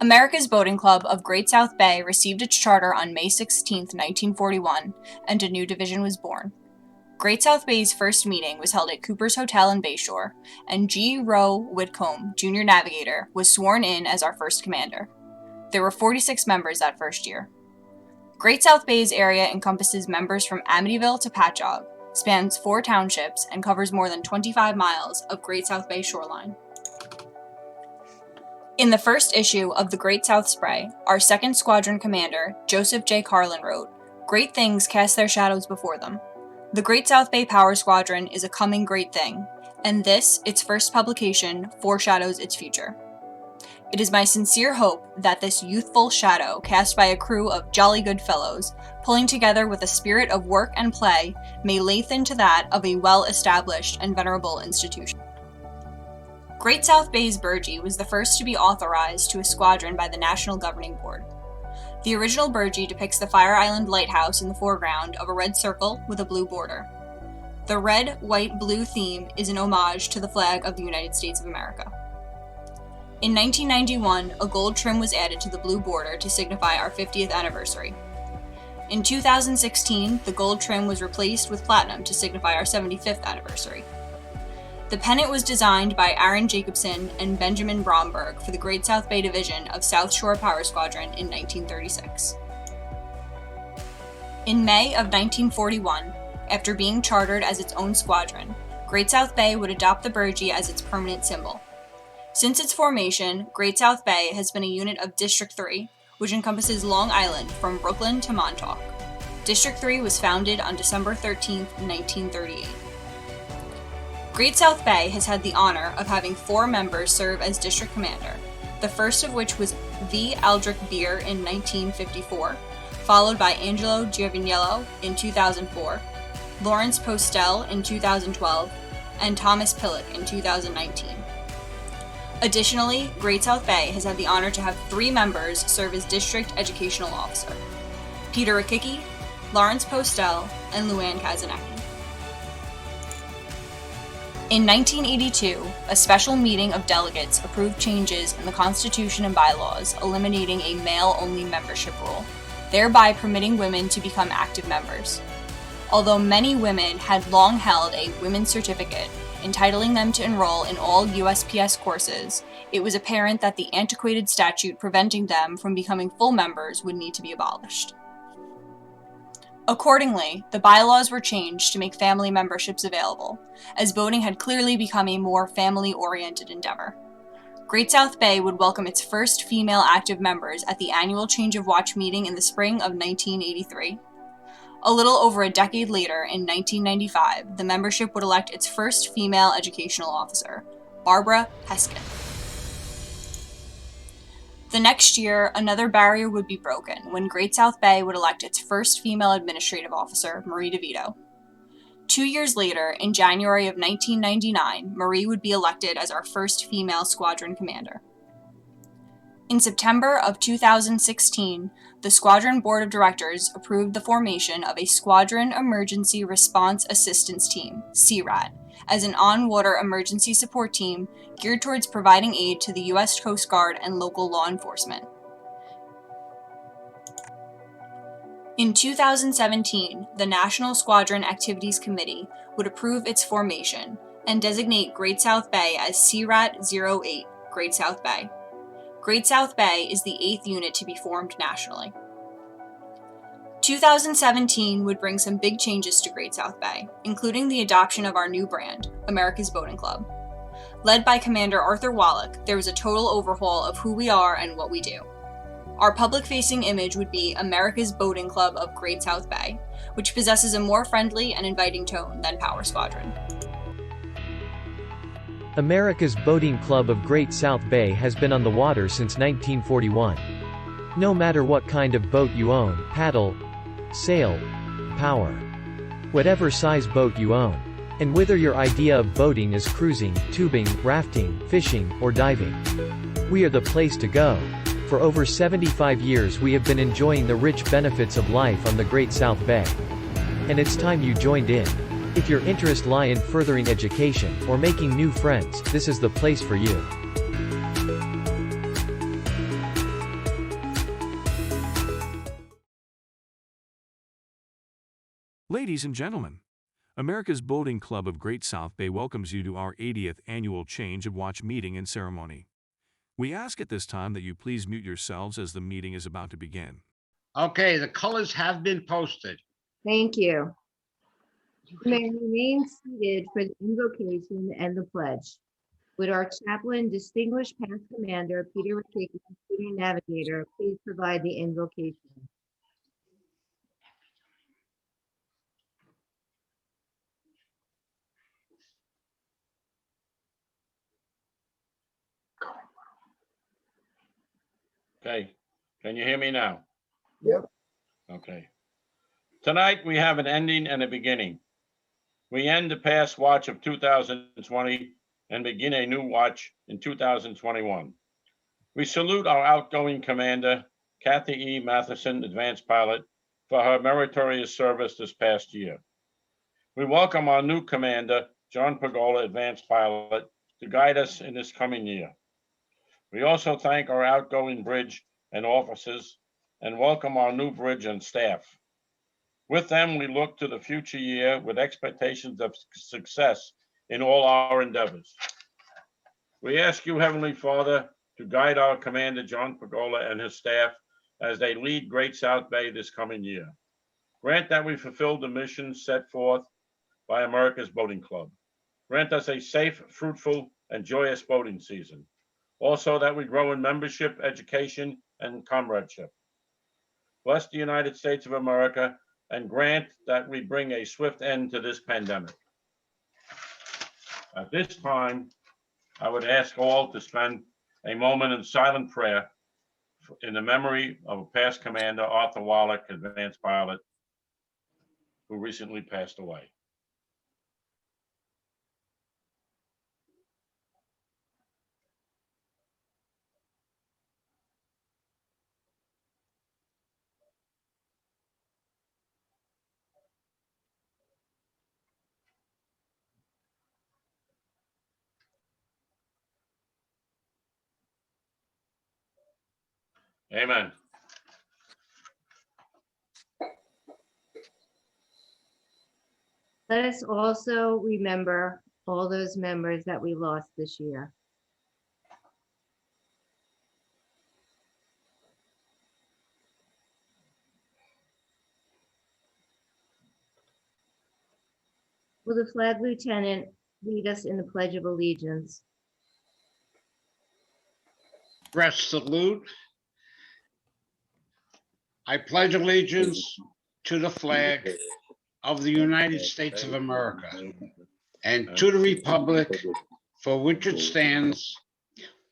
America's Boating Club of Great South Bay received its charter on May 16, 1941, and a new division was born. Great South Bay's first meeting was held at Cooper's Hotel in Bayshore, and G. Rowe Whitcomb, Junior Navigator, was sworn in as our first commander. There were 46 members that first year. Great South Bay's area encompasses members from Amityville to Patchogue, spans 4 townships, and covers more than 25 miles of Great South Bay shoreline. In the first issue of the Great South Spray, our 2nd Squadron commander, Joseph J. Carlin, wrote, "Great things cast their shadows before them. The Great South Bay Power Squadron is a coming great thing, and this, its first publication, foreshadows its future. It is my sincere hope that this youthful shadow, cast by a crew of jolly good fellows, pulling together with a spirit of work and play, may lengthen to that of a well-established and venerable institution." Great South Bay's Burgee was the first to be authorized to a squadron by the National Governing Board. The original Burgee depicts the Fire Island Lighthouse in the foreground of a red circle with a blue border. The red, white, blue theme is an homage to the flag of the United States of America. In 1991, a gold trim was added to the blue border to signify our 50th anniversary. In 2016, the gold trim was replaced with platinum to signify our 75th anniversary. The pennant was designed by Aaron Jacobson and Benjamin Bromberg for the Great South Bay Division of South Shore Power Squadron in 1936. In May of 1941, after being chartered as its own squadron, Great South Bay would adopt the Burgee as its permanent symbol. Since its formation, Great South Bay has been a unit of District 3, which encompasses Long Island from Brooklyn to Montauk. District 3 was founded on December 13, 1938. Great South Bay has had the honor of having 4 members serve as district commander, the first of which was V. Aldrich Beer in 1954, followed by Angelo Giovaniello in 2004, Lawrence Postel in 2012, and Thomas Pillock in 2019. Additionally, Great South Bay has had the honor to have 3 members serve as district educational officer: Peter Rakicki, Lawrence Postel, and Luann Kazanecki. In 1982, a special meeting of delegates approved changes in the Constitution and bylaws, eliminating a male-only membership rule, thereby permitting women to become active members. Although many women had long held a women's certificate, entitling them to enroll in all USPS courses, it was apparent that the antiquated statute preventing them from becoming full members would need to be abolished. Accordingly, the bylaws were changed to make family memberships available, as boating had clearly become a more family-oriented endeavor. Great South Bay would welcome its first female active members at the annual Change of Watch meeting in the spring of 1983. A little over a decade later, in 1995, the membership would elect its first female educational officer, Barbara Heskin. The next year, another barrier would be broken when Great South Bay would elect its first female administrative officer, Marie DeVito. 2 years later, in January of 1999, Marie would be elected as our first female squadron commander. In September of 2016, the Squadron Board of Directors approved the formation of a Squadron Emergency Response Assistance Team, CRAT, as an on-water emergency support team geared towards providing aid to the U.S. Coast Guard and local law enforcement. In 2017, the National Squadron Activities Committee would approve its formation and designate Great South Bay as CRAT 08, Great South Bay. Great South Bay is the 8th unit to be formed nationally. 2017 would bring some big changes to Great South Bay, including the adoption of our new brand, America's Boating Club. Led by Commander Arthur Wallach, there was a total overhaul of who we are and what we do. Our public-facing image would be America's Boating Club of Great South Bay, which possesses a more friendly and inviting tone than Power Squadron. America's Boating Club of Great South Bay has been on the water since 1941. No matter what kind of boat you own, paddle, sail, power, whatever size boat you own, and whether your idea of boating is cruising, tubing, rafting, fishing, or diving, we are the place to go. For over 75 years we have been enjoying the rich benefits of life on the Great South Bay. And it's time you joined in. If your interests lie in furthering education, or making new friends, this is the place for you. Ladies and gentlemen, America's Boating Club of Great South Bay welcomes you to our 80th annual Change of Watch meeting and ceremony. We ask at this time that you please mute yourselves as the meeting is about to begin. Okay, the colors have been posted. Thank you. You may remain seated for the invocation and the pledge. Would our chaplain, distinguished past commander, Peter Rickicki, senior navigator, please provide the invocation? Okay, can you hear me now? Yep. Okay. Tonight, we have an ending and a beginning. We end the past watch of 2020 and begin a new watch in 2021. We salute our outgoing commander, Kathy E. Matheson, advanced pilot, for her meritorious service this past year. We welcome our new commander, John Pagola, advanced pilot, to guide us in this coming year. We also thank our outgoing bridge and officers and welcome our new bridge and staff. With them, we look to the future year with expectations of success in all our endeavors. We ask you, Heavenly Father, to guide our commander, John Pagola, and his staff as they lead Great South Bay this coming year. Grant that we fulfill the mission set forth by America's Boating Club. Grant us a safe, fruitful, and joyous boating season. Also, that we grow in membership, education, and comradeship. Bless the United States of America and grant that we bring a swift end to this pandemic. At this time, I would ask all to spend a moment in silent prayer in the memory of past Commander Arthur Wallach, advanced pilot, who recently passed away. Amen. Let us also remember all those members that we lost this year. Will the flag lieutenant lead us in the Pledge of Allegiance? Dress salute. I pledge allegiance to the flag of the United States of America and to the republic for which it stands,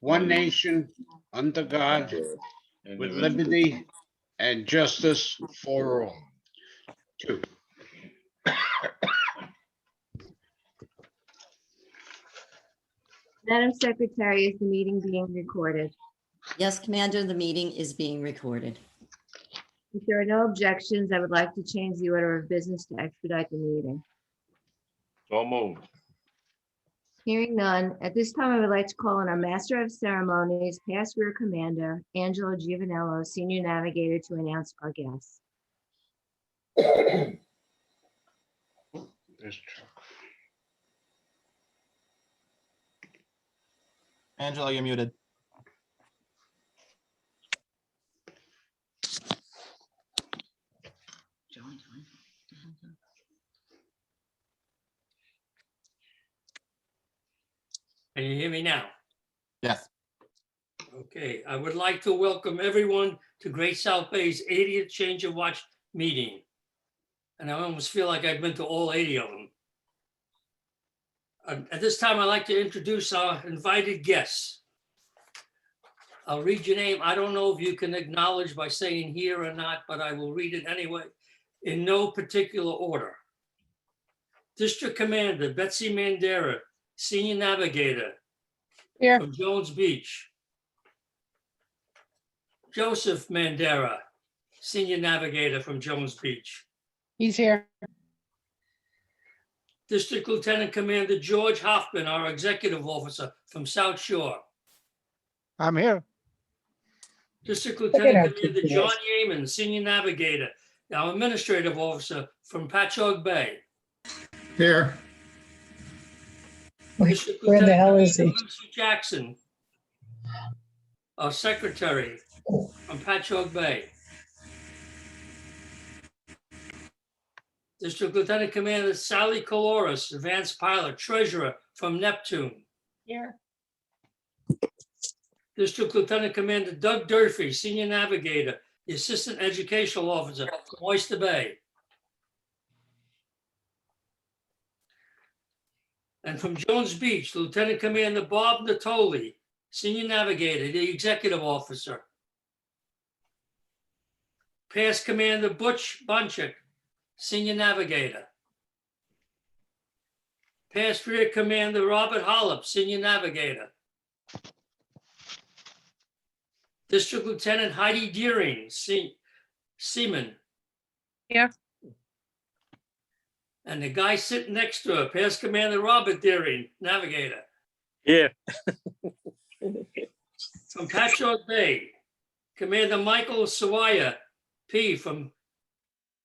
one nation, under God, with liberty and justice for all. Two. Madam Secretary, is the meeting being recorded? Yes, Commander, the meeting is being recorded. If there are no objections, I would like to change the order of business to expedite the meeting. So moved. Hearing none, at this time, I would like to call on our Master of Ceremonies, past Rear Commander, Angelo Giovanello, Senior Navigator, to announce our guests. Angela, you're muted. Can you hear me now? Yes. Okay, I would like to welcome everyone to Great South Bay's 80th Change of Watch meeting. And I almost feel like I've been to all 80 of them. At this time, I'd like to introduce our invited guests. I'll read your name. I don't know if you can acknowledge by saying here or not, but I will read it anyway, in no particular order. District Commander Betsy Mandara, Senior Navigator from Jones Beach. Joseph Mandara, Senior Navigator from Jones Beach. He's here. District Lieutenant Commander George Hoffman, our Executive Officer from South Shore. I'm here. District Lieutenant Commander John Yeaman, Senior Navigator, Our administrative officer from Patchogue Bay. Here. District Where the Lieutenant hell is Commander he? Lucy Jackson. Our secretary from Patchogue Bay. District Lieutenant Commander Sally Coloris, advanced pilot, treasurer from Neptune. Here. District Lieutenant Commander Doug Durfee, senior navigator, the assistant educational officer from Oyster Bay. And from Jones Beach, Lieutenant Commander Bob Natoli, senior navigator, the executive officer. Past Commander Butch Bunchik, senior navigator. Past Rear Commander Robert Hollop, senior navigator. District Lieutenant Heidi Deering, seaman. Here. And the guy sitting next to her, Past Commander Robert Deering, navigator. Yeah. From Patchogue Bay, Commander Michael Sawaya, P from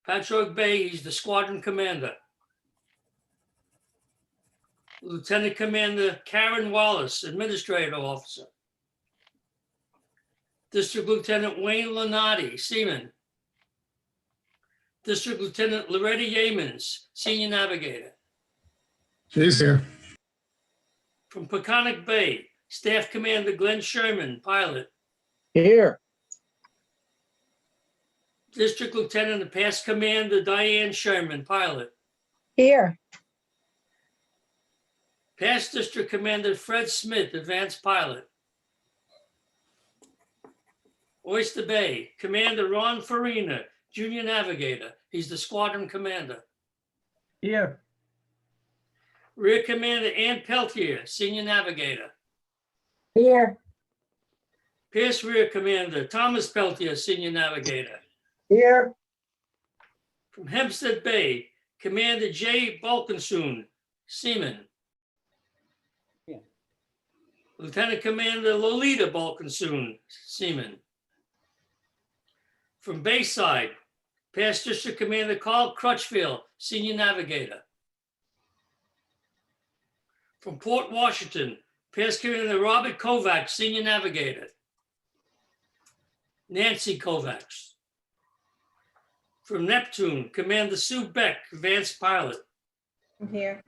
Patchogue Bay, he's the squadron commander. Lieutenant Commander Karen Wallace, administrative officer. District Lieutenant Wayne Lenardi, seaman. District Lieutenant Loretta Yeamans, senior navigator. She's here. From Peconic Bay, Staff Commander Glenn Sherman, pilot. Here. District Lieutenant and Past Commander Diane Sherman, pilot. Here. Past District Commander Fred Smith, advanced pilot. Oyster Bay, Commander Ron Farina, junior navigator. He's the squadron commander. Here. Rear Commander Ann Peltier, senior navigator. Here. Past Rear Commander Thomas Peltier, senior navigator. Here. From Hempstead Bay, Commander Jay Balkinsoon, seaman. Yeah. Lieutenant Commander Lolita Balkinsoon, seaman. From Bayside, Past District Commander Carl Crutchfield, senior navigator. From Port Washington, Past Commander Robert Kovacs, senior navigator. Nancy Kovacs. From Neptune, Commander Sue Beck, advanced pilot. I'm here.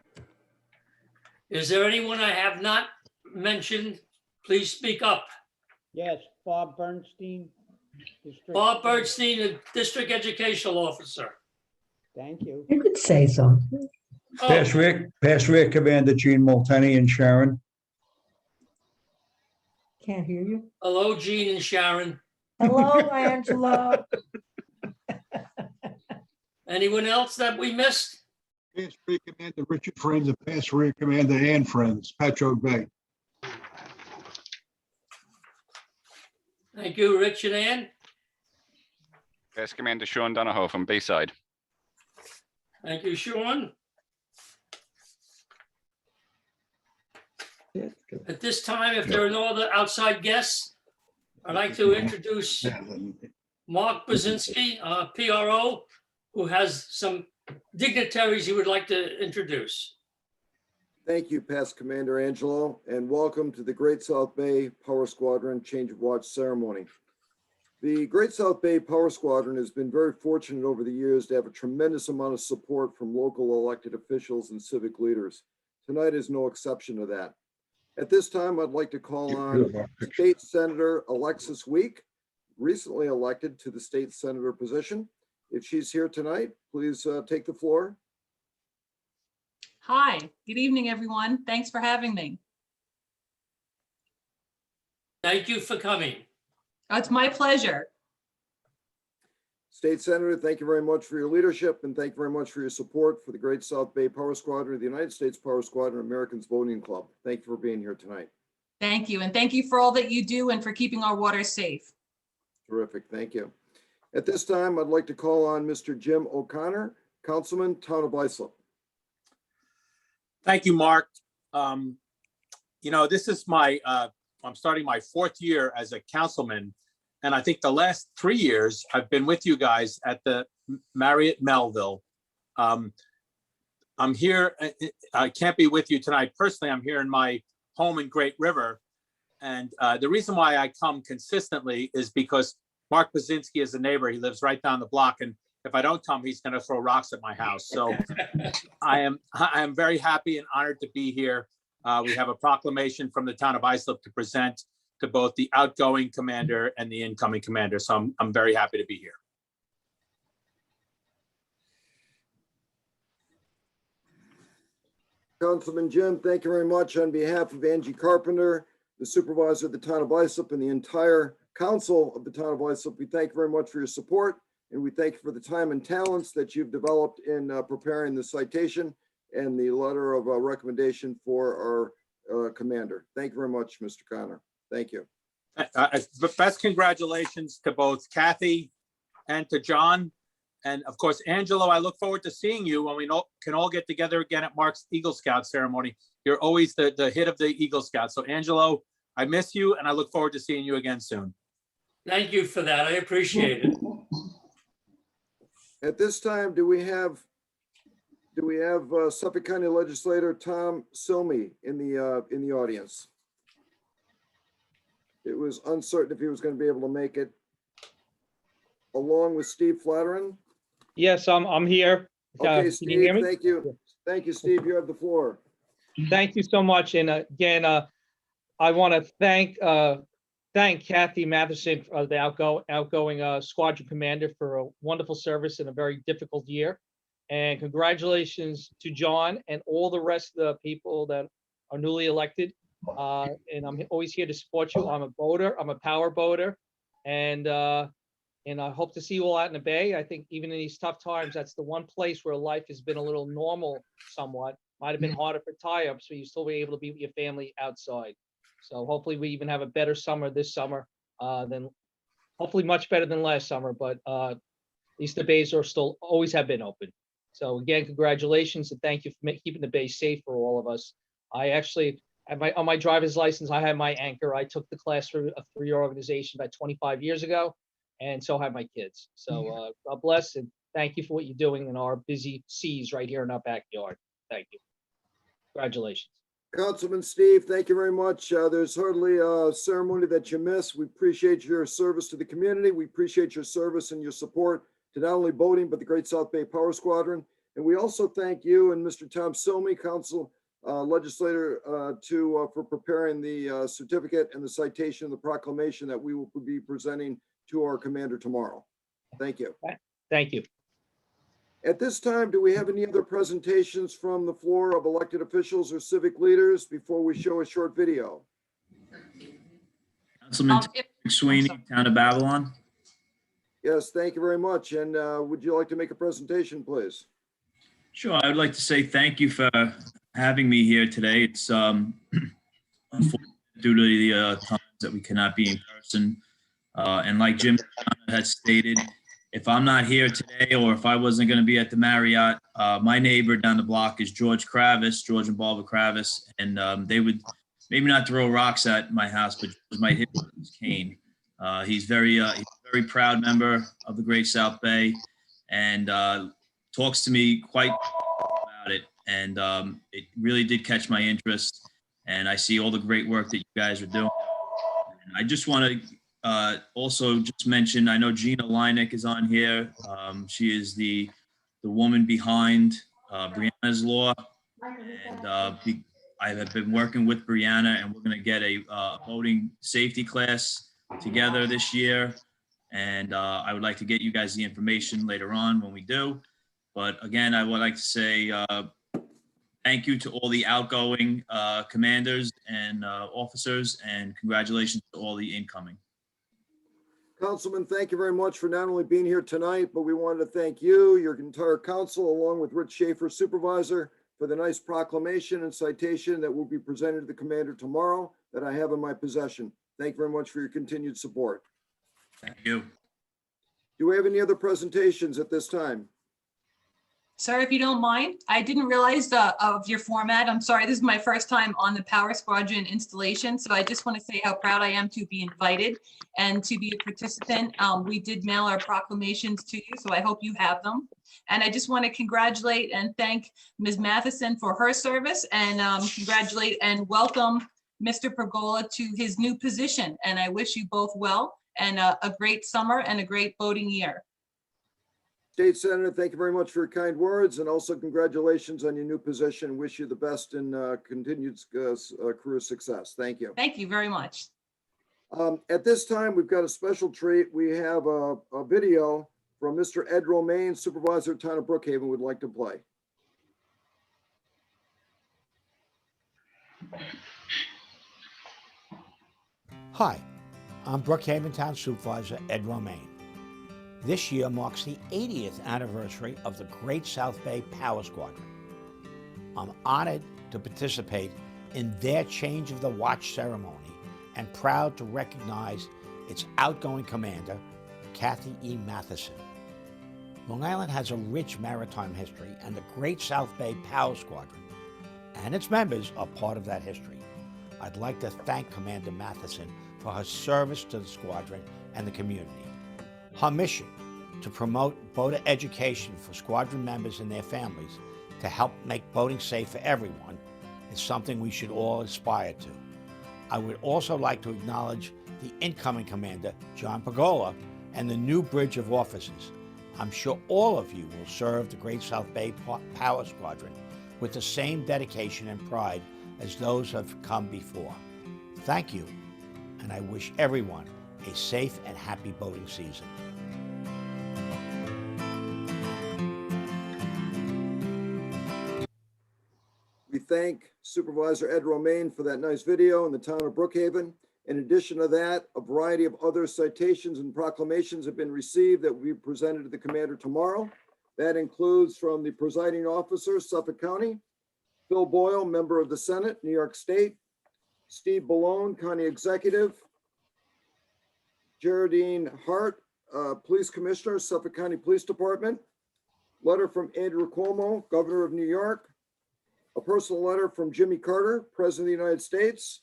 Is there anyone I have not mentioned? Please speak up. Yes, Bob Bernstein. District- Bob Bernstein, the District Educational Officer. Thank you. You could say something. Oh, Past Rear Commander Gene Multeney and Sharon. Can't hear you. hello, Gene and Sharon. Hello, Angela. Anyone else that we missed? Past Rear Commander Richard Friends and Past Rear Commander Ann Friends, Patchogue Bay. Thank you, Rich and Ann. Past Commander Sean Donahoe from Bayside. Thank you, Sean. At this time, if there are no other outside guests, I'd like to introduce Mark Brzezinski, PRO, who has some dignitaries he would like to introduce. Thank you, Past Commander Angelo, and welcome to the Great South Bay Power Squadron Change of Watch ceremony. The Great South Bay Power Squadron has been very fortunate over the years to have a tremendous amount of support from local elected officials and civic leaders. Tonight is no exception to that. At this time, I'd like to call on State Senator Alexis Week, recently elected to the state senator position. If she's here tonight, please take the floor. Hi, good evening, everyone. Thanks for having me. Thank you for coming. Oh, it's my pleasure. State Senator, thank you very much for your leadership and thank you very much for your support for the Great South Bay Power Squadron, the United States Power Squadron, Americans Voting Club. Thank you for being here tonight. Thank you. And thank you for all that you do and for keeping our waters safe. Terrific, thank you. At this time, I'd like to call on Mr. Jim O'Connor, Councilman, Town of Islip. Thank you, Mark. This is I'm starting my 4th year as a councilman. And I think the last 3 years I've been with you guys at the Marriott Melville. I'm here, I can't be with you tonight. Personally, I'm here in my home in Great River. And the reason why I come consistently is because Mark Pazinski is a neighbor. He lives right down the block. And if I don't come, he's going to throw rocks at my house. So I am very happy and honored to be here. We have a proclamation from the town of Islip to present to both the outgoing commander and the incoming commander. So I'm very happy to be here. Councilman Jim, thank you very much. On behalf of Angie Carpenter, the supervisor of the town of Islip, and the entire council of the town of Islip, we thank you very much for your support, and we thank you for the time and talents that you've developed in preparing the citation and the letter of recommendation for our commander. Thank you very much, Mr. Connor. Thank you. Best congratulations to both Kathy and to John. And of course, Angelo, I look forward to seeing you when we can all get together again at Mark's Eagle Scout ceremony. You're always the hit of the Eagle Scout. So Angelo, I miss you and I look forward to seeing you again soon. Thank you for that. I appreciate it. At this time, do we have Suffolk County Legislator Tom Silmy in the audience? It was uncertain if he was going to be able to make it, along with Steve Flatteran. Yes, I'm here. Okay, Can you Steve, hear me? thank you. Thank you, Steve. You have the floor. Thank you so much. And again, I want to thank Kathy Matheson, the outgoing squadron commander, for a wonderful service in a very difficult year. And congratulations to John and all the rest of the people that are newly elected. And I'm always here to support you. I'm a boater. I'm a power boater. And I hope to see you all out in the Bay. I think even in these tough times, that's the one place where life has been a little normal somewhat. Might have been harder for tie-ups, but you still be able to be with your family outside. So hopefully we even have a better summer this summer than, hopefully much better than last summer, but at least the bays are still, always have been open. So again, congratulations and thank you for keeping the Bay safe for all of us. I actually, on my driver's license, I had my anchor. I took the class for a 3-year organization about 25 years ago. And so have my kids. So God bless and thank you for what you're doing in our busy seas right here in our backyard. Thank you. Congratulations. Councilman Steve, thank you very much. There's hardly a ceremony that you miss. We appreciate your service to the community. We appreciate your service and your support to not only boating, but the Great South Bay Power Squadron. And we also thank you and Mr. Tom Silmy, Council Legislator, for preparing the certificate and the citation of the proclamation that we will be presenting to our commander tomorrow. Thank you. Thank you. At this time, do we have any other presentations from the floor of elected officials or civic leaders before we show a short video? Councilman Sweeney, Town of Babylon. Yes, thank you very much. And would you like to make a presentation, please? Sure. I would like to say thank you for having me here today. It's unfortunate due to the times that we cannot be in person. And like Jim has stated, if I'm not here today or if I wasn't going to be at the Marriott, my neighbor down the block is George and Barbara Kravis, and they would maybe not throw rocks at my house, but might hit with his cane. He's a very proud member of the Great South Bay and talks to me quite about it. And it really did catch my interest. And I see all the great work that you guys are doing. And I just want to also just mention, I know Gina Leineck is on here. She is the woman behind Brianna's Law. And I have been working with Brianna, and we're going to get a boating safety class together this year. And I would like to get you guys the information later on when we do. But again, I would like to say thank you to all the outgoing commanders and officers, and congratulations to all the incoming. Councilman, thank you very much for not only being here tonight, but we wanted to thank you, your entire council, along with Rich Schaefer, supervisor, for the nice proclamation and citation that will be presented to the commander tomorrow that I have in my possession. Thank you very much for your continued support. Thank you. Do we have any other presentations at this time? Sir, if you don't mind, I didn't realize of your format. I'm sorry, this is my first time on the Power Squadron installation, so I just want to say how proud I am to be invited and to be a participant. We did mail our proclamations to you, so I hope you have them. And I just want to congratulate and thank Ms. Matheson for her service, and congratulate and welcome Mr. Pergola to his new position. And I wish you both well and a great summer and a great voting year. State Senator, thank you very much for your kind words, and also congratulations on your new position. Wish you the best in continued career success. Thank you. Thank you very much. At this time, we've got a special treat. We have a video from Mr. Ed Romaine, Supervisor of Town of Brookhaven, would like to play. Hi, I'm Brookhaven Town Supervisor Ed Romaine. This year marks the 80th anniversary of the Great South Bay Power Squadron. I'm honored to participate in their change of the watch ceremony and proud to recognize its outgoing commander, Kathy E. Matheson. Long Island has a rich maritime history, and the Great South Bay Power Squadron and its members are part of that history. I'd like to thank Commander Matheson for her service to the squadron and the community. Her mission to promote boater education for squadron members and their families to help make boating safe for everyone is something we should all aspire to. I would also like to acknowledge the incoming commander, John Pergola, and the new bridge of officers. I'm sure all of you will serve the Great South Bay Power Squadron with the same dedication and pride as those who have come before. Thank you, and I wish everyone a safe and happy boating season. We thank Supervisor Ed Romaine for that nice video in the town of Brookhaven. In addition to that, a variety of other citations and proclamations have been received that will be presented to the commander tomorrow. That includes from the presiding officer, Suffolk County, Phil Boyle, member of the Senate, New York State, Steve Ballone, County Executive, Geraldine Hart, Police Commissioner, Suffolk County Police Department, letter from Andrew Cuomo, Governor of New York, a personal letter from Jimmy Carter, President of the United States,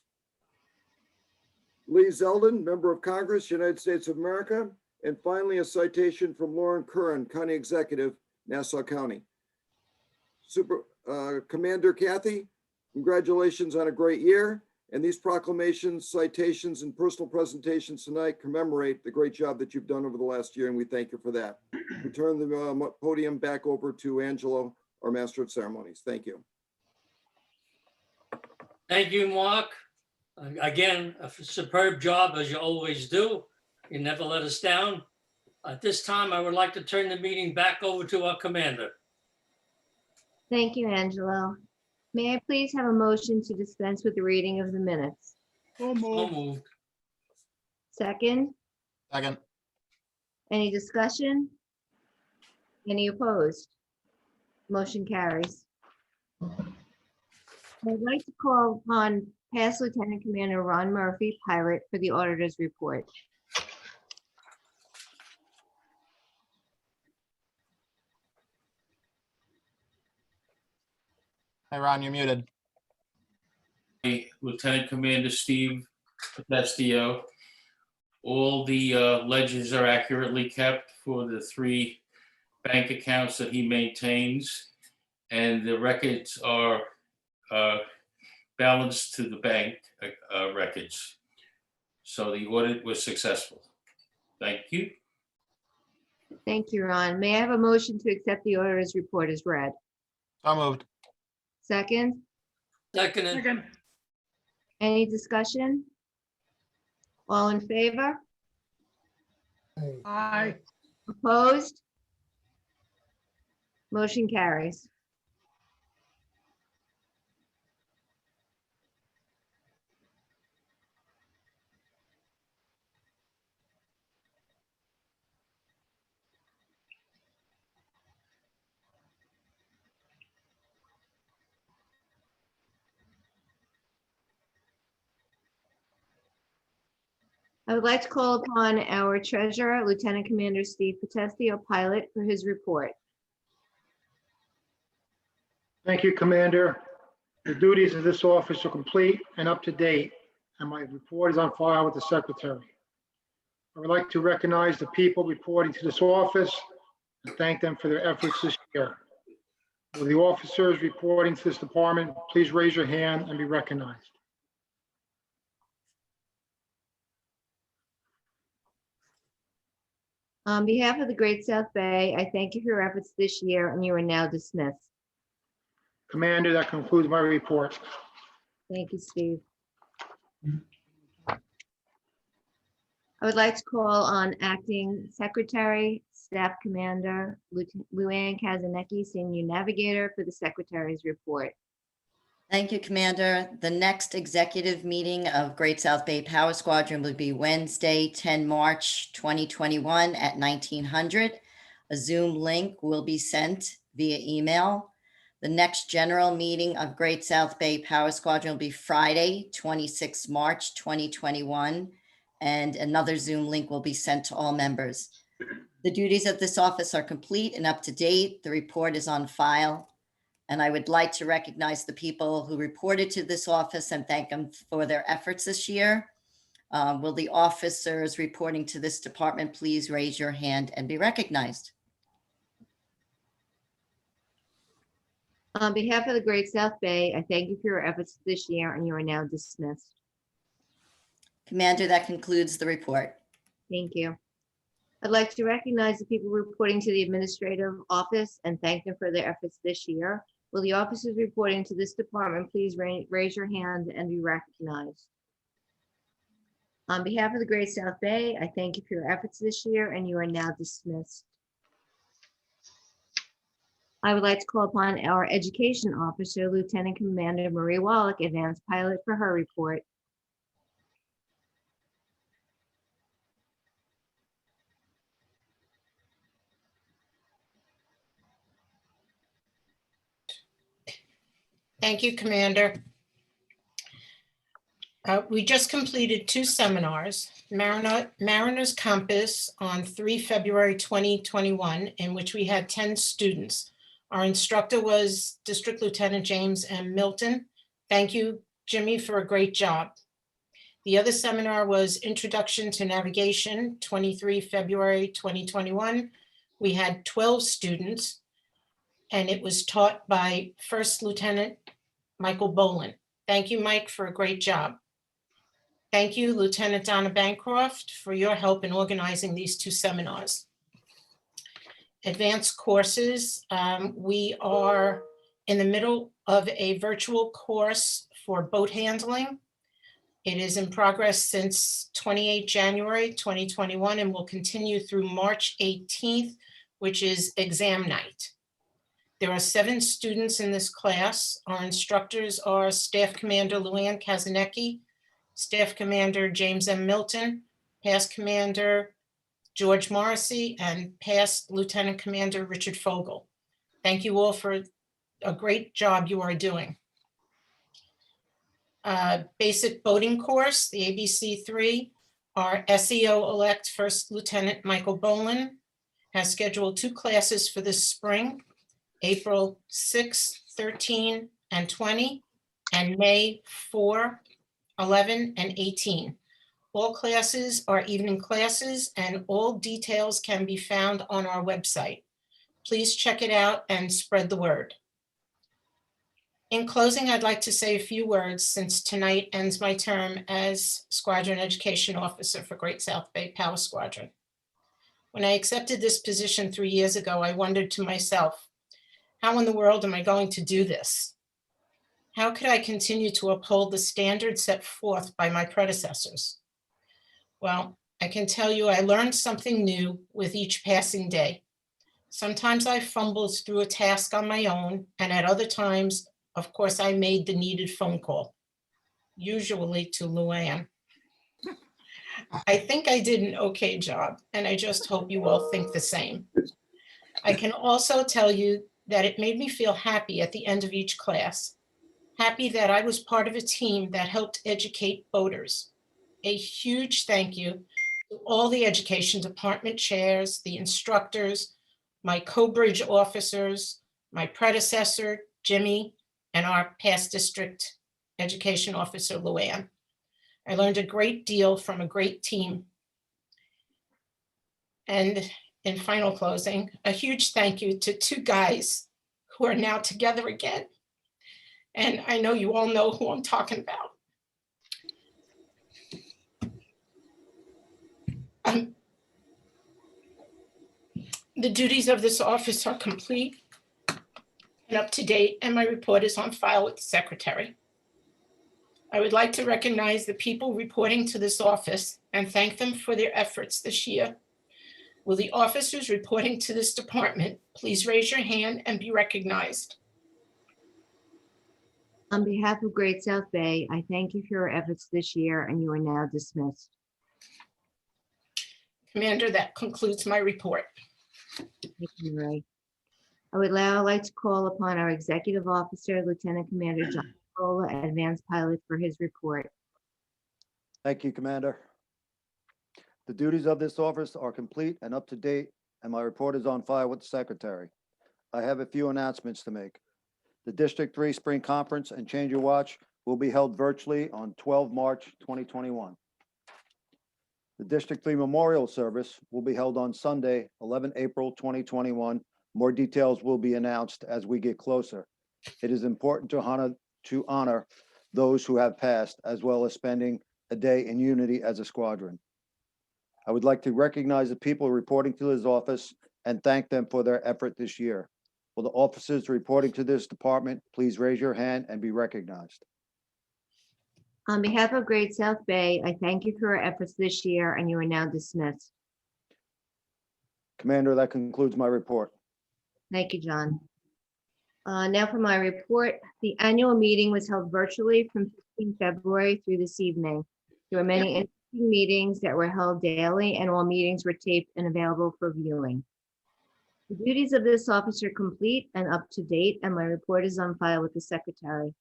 Lee Zeldin, Member of Congress, United States of America, and finally a citation from Lauren Curran, County Executive, Nassau County. Commander Kathy, congratulations on a great year. And these proclamations, citations, and personal presentations tonight commemorate the great job that you've done over the last year, and we thank you for that. We turn the podium back over to Angelo, our Master of Ceremonies. Thank you. Thank you, Mark. Again, a superb job as you always do. You never let us down. At this time, I would like to turn the meeting back over to our commander. Thank you, Angelo. May I please have a motion to dispense with the reading of the minutes? So moved. Second, Second. any discussion? Any opposed? Motion carries. I'd like to call upon past Lieutenant Commander Ron Murphy, pilot, for the auditor's report. Hi, Ron, you're muted. Lieutenant Commander Steve Podestio. All the ledgers are accurately kept for the 3 bank accounts that he maintains, and the records are balanced to the bank records. So the audit was successful. Thank you. Thank you, Ron. May I have a motion to accept the auditor's report as read? So moved. Second, Second. any discussion? All in favor? Aye. Opposed? Motion carries. I would like to call upon our treasurer, Lieutenant Commander Steve Potestio, pilot, for his report. Thank you, Commander. The duties of this office are complete and up to date, and my report is on file with the Secretary. I would like to recognize the people reporting to this office and thank them for their efforts this year. Will the officers reporting to this department please raise your hand and be recognized? On behalf of the Great South Bay, I thank you for your efforts this year, and you are now dismissed. Commander, that concludes my report. Thank you, Steve. I would like to call on Acting Secretary, Staff Commander Luann Kazanecki, Senior Navigator, for the Secretary's report. Thank you, Commander. The next executive meeting of Great South Bay Power Squadron will be Wednesday, 10 March 2021 at 1900. A Zoom link will be sent via email. The next general meeting of Great South Bay Power Squadron will be Friday, 26 March 2021, and another Zoom link will be sent to all members. The duties of this office are complete and up to date. The report is on file. And I would like to recognize the people who reported to this office and thank them for their efforts this year. Will the officers reporting to this department please raise your hand and be recognized? On behalf of the Great South Bay, I thank you for your efforts this year, and you are now dismissed. Commander, that concludes the report. Thank you. I'd like to recognize the people reporting to the administrative office and thank them for their efforts this year. Will the officers reporting to this department please raise your hand and be recognized? On behalf of the Great South Bay, I thank you for your efforts this year, and you are now dismissed. I would like to call upon our Education Officer, Lieutenant Commander Marie Wallach, Advanced Pilot, for her report. Thank you, Commander. We just completed 2 seminars, Mariner's Compass on 3 February 2021, in which we had 10 students. Our instructor was District Lieutenant James M. Milton. Thank you, Jimmy, for a great job. The other seminar was Introduction to Navigation, 23 February 2021. We had 12 students, and it was taught by First Lieutenant Michael Boland. Thank you, Mike, for a great job. Thank you, Lieutenant Donna Bancroft, for your help in organizing these 2 seminars. Advanced courses, we are in the middle of a virtual course for boat handling. It is in progress since 28 January 2021 and will continue through March 18th, which is exam night. There are 7 students in this class. Our instructors are Staff Commander Luann Kazanecki, Staff Commander James M. Milton, Past Commander George Morrissey, and Past Lieutenant Commander Richard Fogel. Thank you all for a great job you are doing. Basic boating course, the ABC3, our SEO-elect First Lieutenant Michael Boland has scheduled 2 classes for this spring, April 6, 13, and 20, and May 4, 11, and 18. All classes are evening classes, and all details can be found on our website. Please check it out and spread the word. In closing, I'd like to say a few words since tonight ends my term as Squadron Education Officer for Great South Bay Power Squadron. When I accepted this position 3 years ago, I wondered to myself, how in the world am I going to do this? How could I continue to uphold the standards set forth by my predecessors? Well, I can tell you I learned something new with each passing day. Sometimes I fumbled through a task on my own, and at other times, of course, I made the needed phone call, usually to Luann. I think I did an okay job, and I just hope you all think the same. I can also tell you that it made me feel happy at the end of each class, happy that I was part of a team that helped educate boaters. A huge thank you to all the education department chairs, the instructors, my co-bridge officers, my predecessor, Jimmy, and our past district education officer, Luann. I learned a great deal from a great team. And in final closing, a huge thank you to two guys who are now together again. And I know you all know who I'm talking about. The duties of this office are complete and up to date, and my report is on file with the secretary. I would like to recognize the people reporting to this office and thank them for their efforts this year. Will the officers reporting to this department please raise your hand and be recognized? On behalf of Great South Bay, I thank you for your efforts this year, and you are now dismissed. Commander, that concludes my report. Thank you, Marie. I would now like to call upon our Executive Officer, Lieutenant Commander John Cola, Advanced Pilot, for his report. Thank you, Commander. The duties of this office are complete and up to date, and my report is on file with the Secretary. I have a few announcements to make. The District 3 Spring Conference and Change Your Watch will be held virtually on 12 March 2021. The District 3 Memorial Service will be held on Sunday, 11 April 2021. More details will be announced as we get closer. It is important to honor those who have passed, as well as spending a day in unity as a squadron. I would like to recognize the people reporting to this office and thank them for their effort this year. Will the officers reporting to this department please raise your hand and be recognized? On behalf of Great South Bay, I thank you for your efforts this year, and you are now dismissed. Commander, that concludes my report. Thank you, John. Now for my report. The annual meeting was held virtually from 15 February through this evening. There were many interesting meetings that were held daily, and all meetings were taped and available for viewing. The duties of this office are complete and up to date, and my report is on file with the Secretary.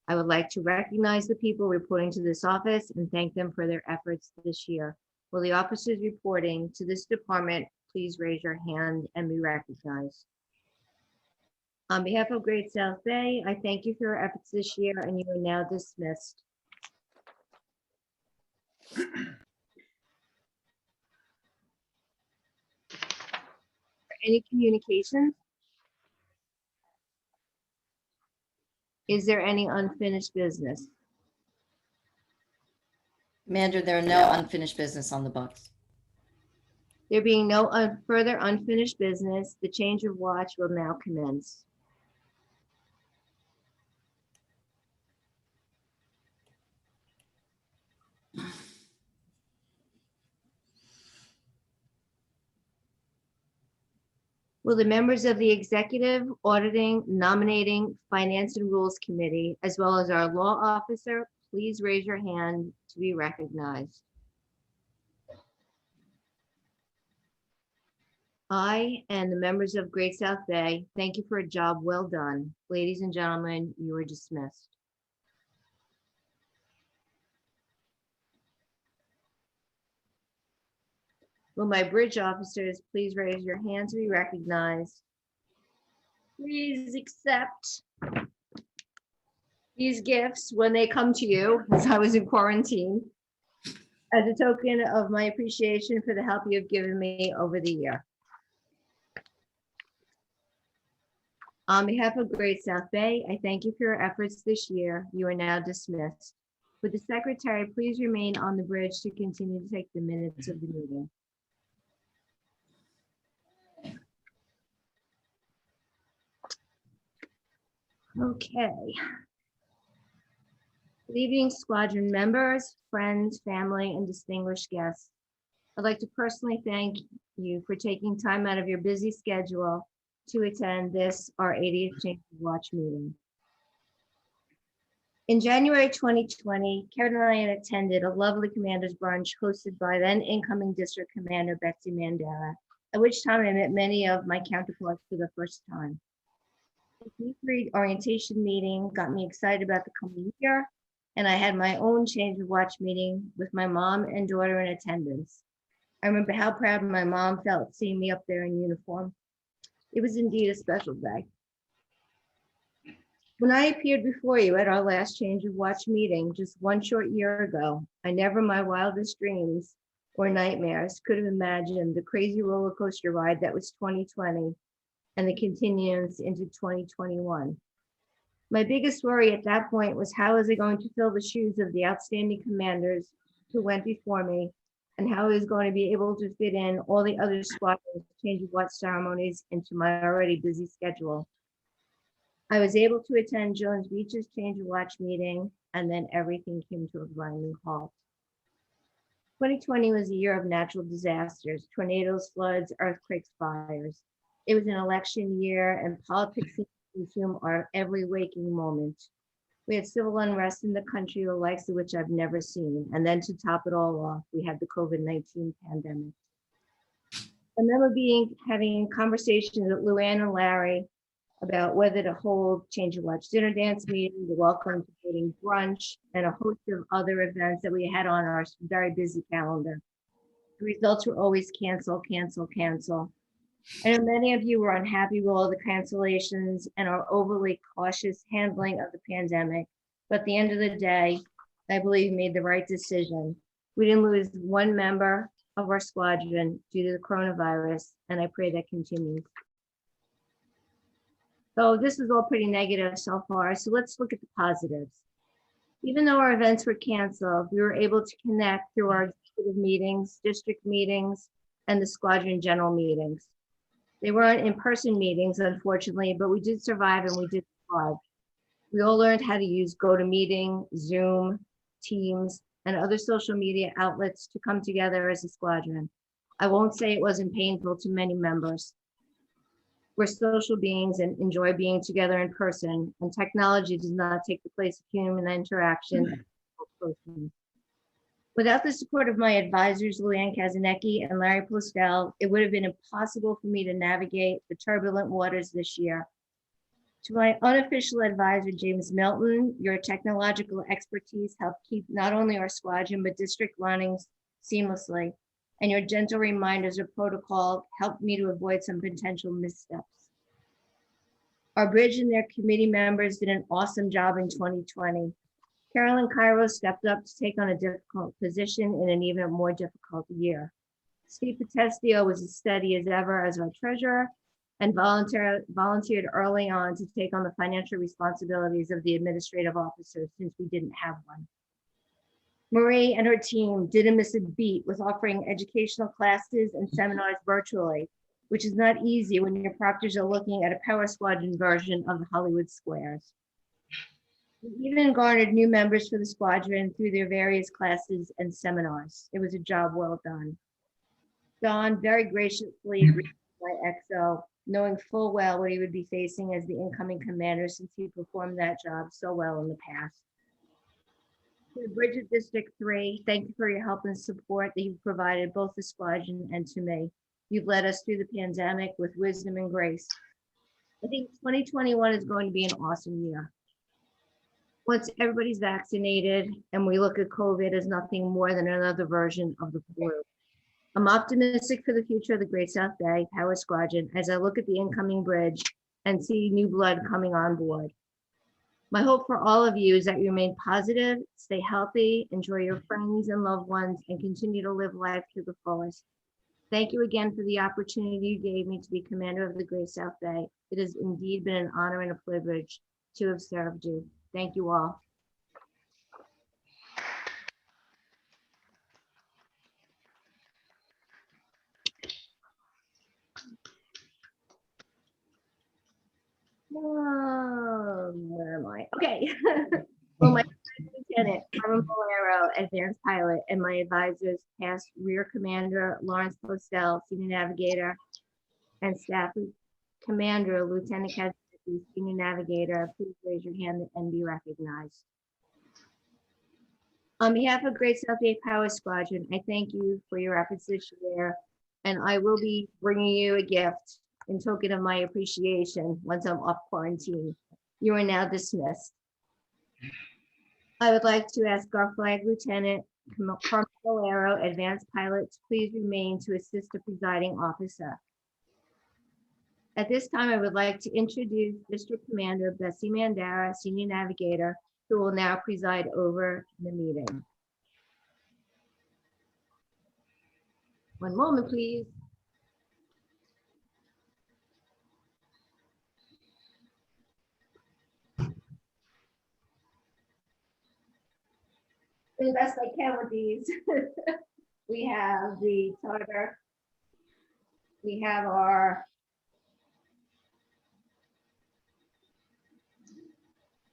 I would like to recognize the people reporting to this office and thank them for their efforts this year. Will the officers reporting to this department please raise your hand and be recognized? On behalf of Great South Bay, I thank you for your efforts this year, and you are now dismissed. Any communications? Is there any unfinished business? Commander, there are no unfinished business on the books. There being no further unfinished business, the change of watch will now commence. Will the members of the Executive, Auditing, Nominating, Finance and Rules Committee, as well as our law officer, please raise your hand to be recognized? I and the members of Great South Bay thank you for a job well done. Ladies and gentlemen, you are dismissed. Will my bridge officers please raise your hand to be recognized? Please accept these gifts when they come to you, as I was in quarantine, as a token of my appreciation for the help you have given me over the year. On behalf of Great South Bay, I thank you for your efforts this year. You are now dismissed. Would the Secretary please remain on the bridge to continue to take the minutes of the meeting? Okay. Good evening, Squadron members, friends, family, and distinguished guests. I'd like to personally thank you for taking time out of your busy schedule to attend this, our 80th Change of Watch meeting. In January 2020, Karen and I attended a lovely commander's brunch hosted by then incoming District Commander Betsy Mandara, at which time I met many of my counterparts for the first time. The P3 orientation meeting got me excited about the coming year, and I had my own Change of Watch meeting with my mom and daughter in attendance. I remember how proud my mom felt seeing me up there in uniform. It was indeed a special day. When I appeared before you at our last change of watch meeting just one short year ago, I never in my wildest dreams or nightmares could have imagined the crazy roller coaster ride that was 2020 and the continuance into 2021. My biggest worry at that point was how was I going to fill the shoes of the outstanding commanders who went before me, and how I was going to be able to fit in all the other squadrons change of watch ceremonies into my already busy schedule. I was able to attend Jones Beach's change of watch meeting, and then everything came to a grinding halt. 2020 was a year of natural disasters, tornadoes, floods, earthquakes, fires. It was an election year, and politics seemed to consume our every waking moment. We had civil unrest in the country, the likes of which I've never seen. And then to top it all off, we had the COVID-19 pandemic. I remember having conversations with Luann and Larry about whether to hold change of watch dinner dance meeting, the welcome to voting brunch, and a host of other events that we had on our very busy calendar. The results were always cancel, cancel, cancel. I know many of you were unhappy with all the cancellations and our overly cautious handling of the pandemic, but at the end of the day, I believe we made the right decision. We didn't lose one member of our squadron due to the coronavirus, and I pray that continues. So this is all pretty negative so far, so let's look at the positives. Even though our events were canceled, we were able to connect through our executive meetings, district meetings, and the squadron general meetings. They weren't in-person meetings, unfortunately, but we did survive and we did thrive. We all learned how to use GoToMeeting, Zoom, Teams, and other social media outlets to come together as a squadron. I won't say it wasn't painful to many members. We're social beings and enjoy being together in person, and technology does not take the place of human interaction. Without the support of my advisors, Luann Kazanecki and Larry Postel, it would have been impossible for me to navigate the turbulent waters this year. To my unofficial advisor, James Milton, your technological expertise helped keep not only our squadron, but district running seamlessly. And your gentle reminders of protocol helped me to avoid some potential missteps. Our bridge and their committee members did an awesome job in 2020. Carolyn Cairo stepped up to take on a difficult position in an even more difficult year. Steve Potestio was as steady as ever as our treasurer and volunteered early on to take on the financial responsibilities of the administrative officer since we didn't have one. Marie and her team didn't miss a beat with offering educational classes and seminars virtually, which is not easy when your proctors are looking at a Power Squadron version of the Hollywood Squares. We even garnered new members for the squadron through their various classes and seminars. It was a job well done. Don very graciously agreed to my XO, knowing full well what he would be facing as the incoming commander since he performed that job so well in the past. To Bridget District 3, thank you for your help and support that you've provided both the squadron and to me. You've led us through the pandemic with wisdom and grace. I think 2021 is going to be an awesome year. Once everybody's vaccinated and we look at COVID as nothing more than another version of the flu. I'm optimistic for the future of the Great South Bay Power Squadron as I look at the incoming bridge and see new blood coming on board. My hope for all of you is that you remain positive, stay healthy, enjoy your friends and loved ones, and continue to live life to the fullest. Thank you again for the opportunity you gave me to be commander of the Great South Bay. It has indeed been an honor and a privilege to have served you. Thank you all. Where am I? Okay. Well, my Lieutenant Carmen Bolero, advanced pilot, and my advisors, past Rear Commander Lawrence Postel, Senior Navigator, and Staff Commander Lieutenant Kazanecki, Senior Navigator, please raise your hand and be recognized. On behalf of Great South Bay Power Squadron, I thank you for your efforts this year, and I will be bringing you a gift in token of my appreciation once I'm off quarantine. You are now dismissed. I would like to ask our Flag Lieutenant Carmen Bolero, advanced pilot, to please remain to assist the presiding officer. At this time, I would like to introduce District Commander Bessie Mandara, Senior Navigator, who will now preside over the meeting. One moment, please. Do the best I can with these. We have the charter. We have our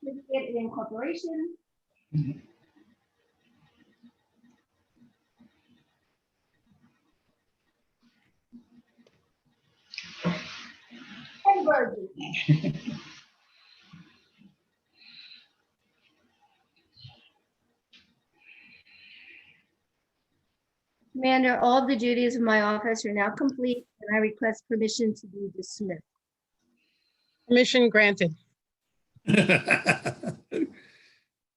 certificate of incorporation. And Virgin. Commander, all of the duties of my office are now complete, and I request permission to be dismissed. Permission granted. Commander,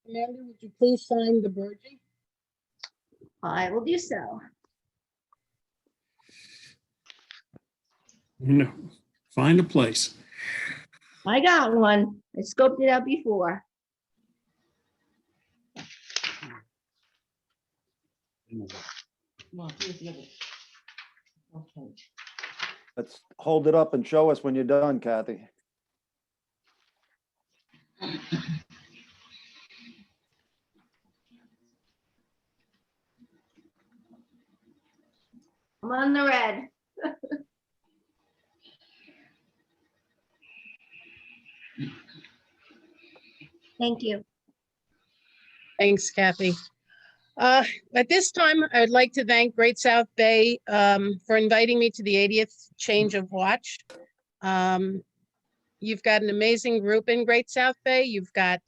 would you please sign the Burgee? I will do so. No, find a place. I got one. I scoped it out before. Let's hold it up and show us when you're done, Kathy. I'm on the red. Thank you. Thanks, Kathy. At this time, I would like to thank Great South Bay for inviting me to the 80th change of watch. You've got an amazing group in Great South Bay. You've got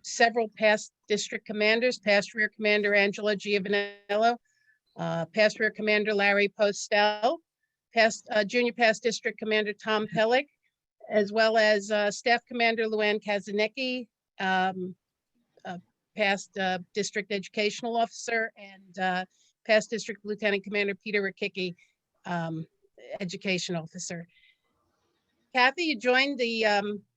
several past district commanders, past Rear Commander Angela Giovanello, past Rear Commander Larry Postel, past Junior Past District Commander Tom Pellick, as well as Staff Commander Luann Kazanecki, past District Educational Officer, and past District Lieutenant Commander Peter Rakicki, Education Officer. Kathy, you joined the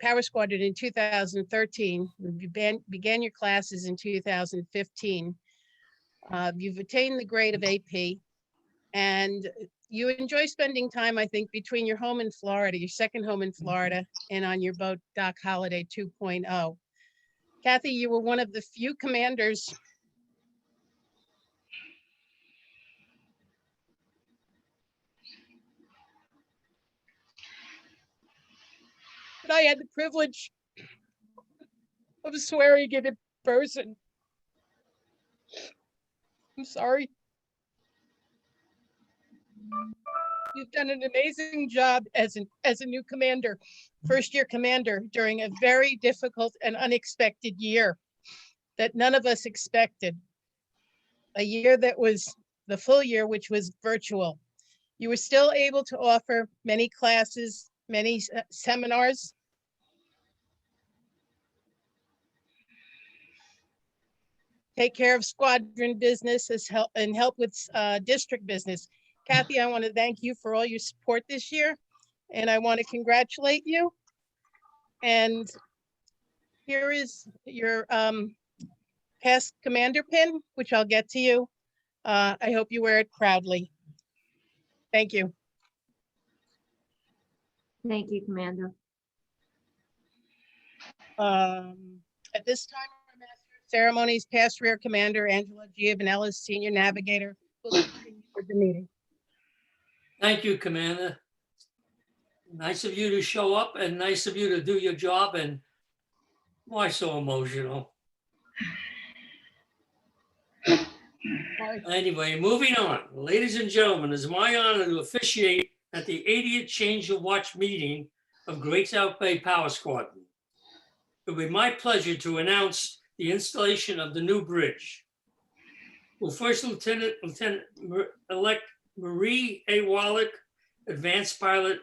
Power Squadron in 2013. You began your classes in 2015. You've attained the grade of AP, and you enjoy spending time, I think, between your home in Florida, your second home in Florida, and on your boat, Doc Holiday 2.0. Kathy, you were one of the few commanders that I had the privilege of swearing in person. I'm sorry. You've done an amazing job as a new commander, first-year commander, during a very difficult and unexpected year that none of us expected. A year that was the full year, which was virtual. You were still able to offer many classes, many seminars. Take care of squadron business and help with district business. Kathy, I want to thank you for all your support this year, and I want to congratulate you. And here is your past commander pin, which I'll get to you. I hope you wear it proudly. Thank you. Thank you, Commander. At this time, our Master of Ceremonies, past Rear Commander Angela Giovanella, Senior Navigator, will continue with the meeting. Thank you, Commander. Nice of you to show up and nice of you to do your job, and why so emotional? Anyway, moving on. Ladies and gentlemen, it's my honor to officiate at the 80th Change of Watch meeting of Great South Bay Power Squadron. It will be my pleasure to announce the installation of the new bridge. Will First Lieutenant-elect Marie A. Wallach, Advanced Pilot,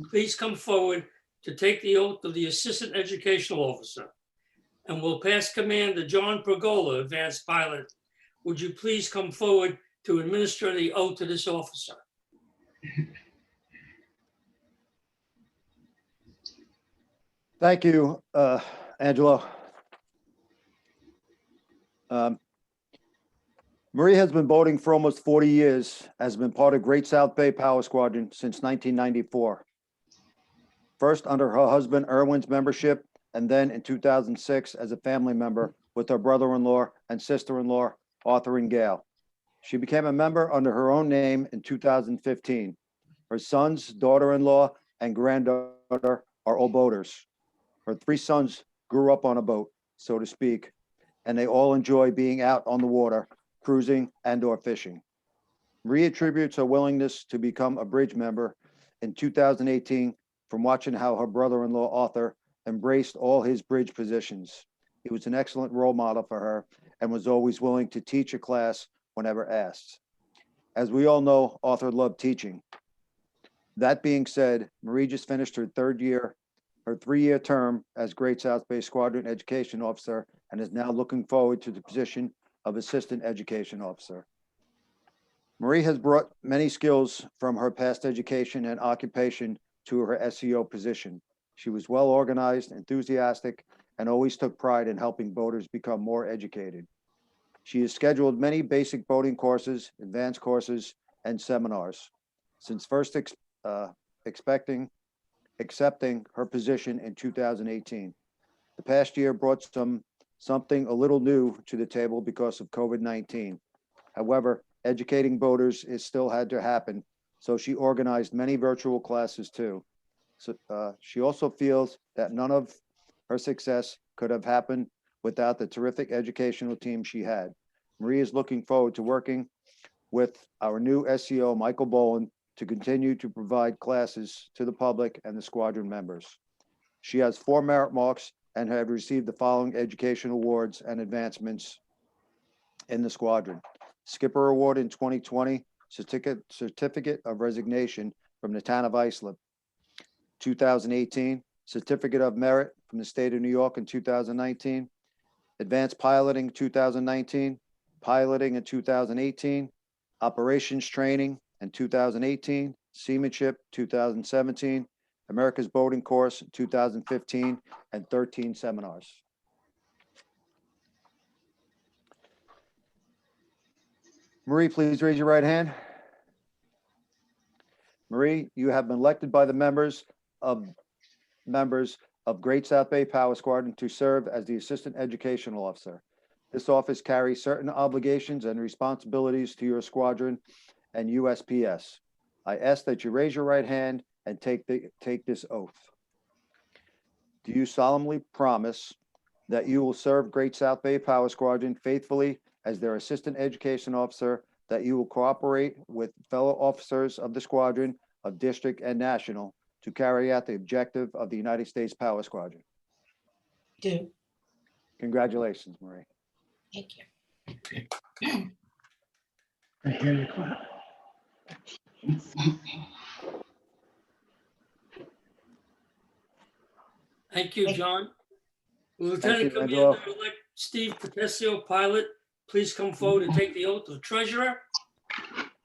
please come forward to take the oath of the Assistant Educational Officer? And will Past Commander John Pergola, Advanced Pilot, would you please come forward to administer the oath to this officer? Thank you, Angelo. Marie has been boating for almost 40 years, has been part of Great South Bay Power Squadron since 1994. First under her husband Erwin's membership, and then in 2006 as a family member with her brother-in-law and sister-in-law, Arthur and Gail. She became a member under her own name in 2015. Her sons, daughter-in-law, and granddaughter are all boaters. Her 3 sons grew up on a boat, so to speak, and they all enjoy being out on the water, cruising and/or fishing. Marie attributes her willingness to become a bridge member in 2018 from watching how her brother-in-law Arthur embraced all his bridge positions. He was an excellent role model for her and was always willing to teach a class whenever asked. As we all know, Arthur loved teaching. That being said, Marie just finished her 3-year term as Great South Bay Squadron Education Officer and is now looking forward to the position of Assistant Education Officer. Marie has brought many skills from her past education and occupation to her SEO position. She was well organized, enthusiastic, and always took pride in helping boaters become more educated. She has scheduled many basic boating courses, advanced courses, and seminars. Since first accepting her position in 2018. The past year brought something a little new to the table because of COVID-19. However, educating boaters still had to happen, so she organized many virtual classes too. So, she also feels that none of her success could have happened without the terrific educational team she had. Marie is looking forward to working with our new SEO, Michael Boland, to continue to provide classes to the public and the squadron members. She has 4 merit marks and have received the following education awards and advancements in the squadron. Skipper Award in 2020, Certificate of Resignation from the Town of Islip. 2018, Certificate of Merit from the State of New York in 2019. Advanced Piloting 2019, Piloting in 2018, Operations Training in 2018, Seamanship 2017, America's Boating Course 2015, and 13 seminars. Marie, please raise your right hand. Marie, you have been elected by the members of Great South Bay Power Squadron to serve as the Assistant Educational Officer. This office carries certain obligations and responsibilities to your squadron and USPS. I ask that you raise your right hand and take this oath. Do you solemnly promise that you will serve Great South Bay Power Squadron faithfully as their Assistant Education Officer, that you will cooperate with fellow officers of the squadron of district and national to carry out the objective of the United States Power Squadron? Do. Congratulations, Marie. Thank you. I hear you clap. Thank you, John. Lieutenant Thank you, Angelo. Commander-elect Steve Patessio, pilot, please come forward and take the oath of treasurer.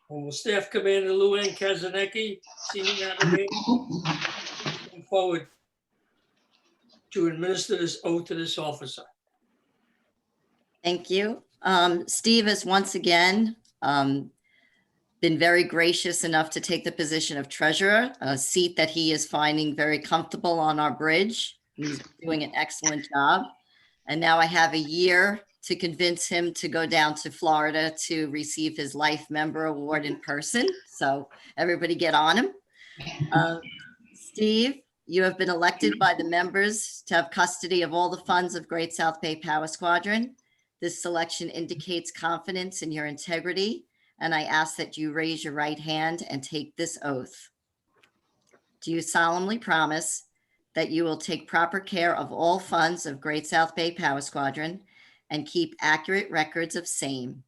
And will Staff Commander Luann Kazanecki, senior navigator, please come forward to administer this oath to this officer. Thank you. Steve has once again been very gracious enough to take the position of treasurer, a seat that he is finding very comfortable on our bridge. He's doing an excellent job. And now I have a year to convince him to go down to Florida to receive his Life Member Award in person. So everybody get on him. Steve, you have been elected by the members to have custody of all the funds of Great South Bay Power Squadron. This selection indicates confidence in your integrity, and I ask that you raise your right hand and take this oath. Do you solemnly promise that you will take proper care of all funds of Great South Bay Power Squadron and keep accurate records of same,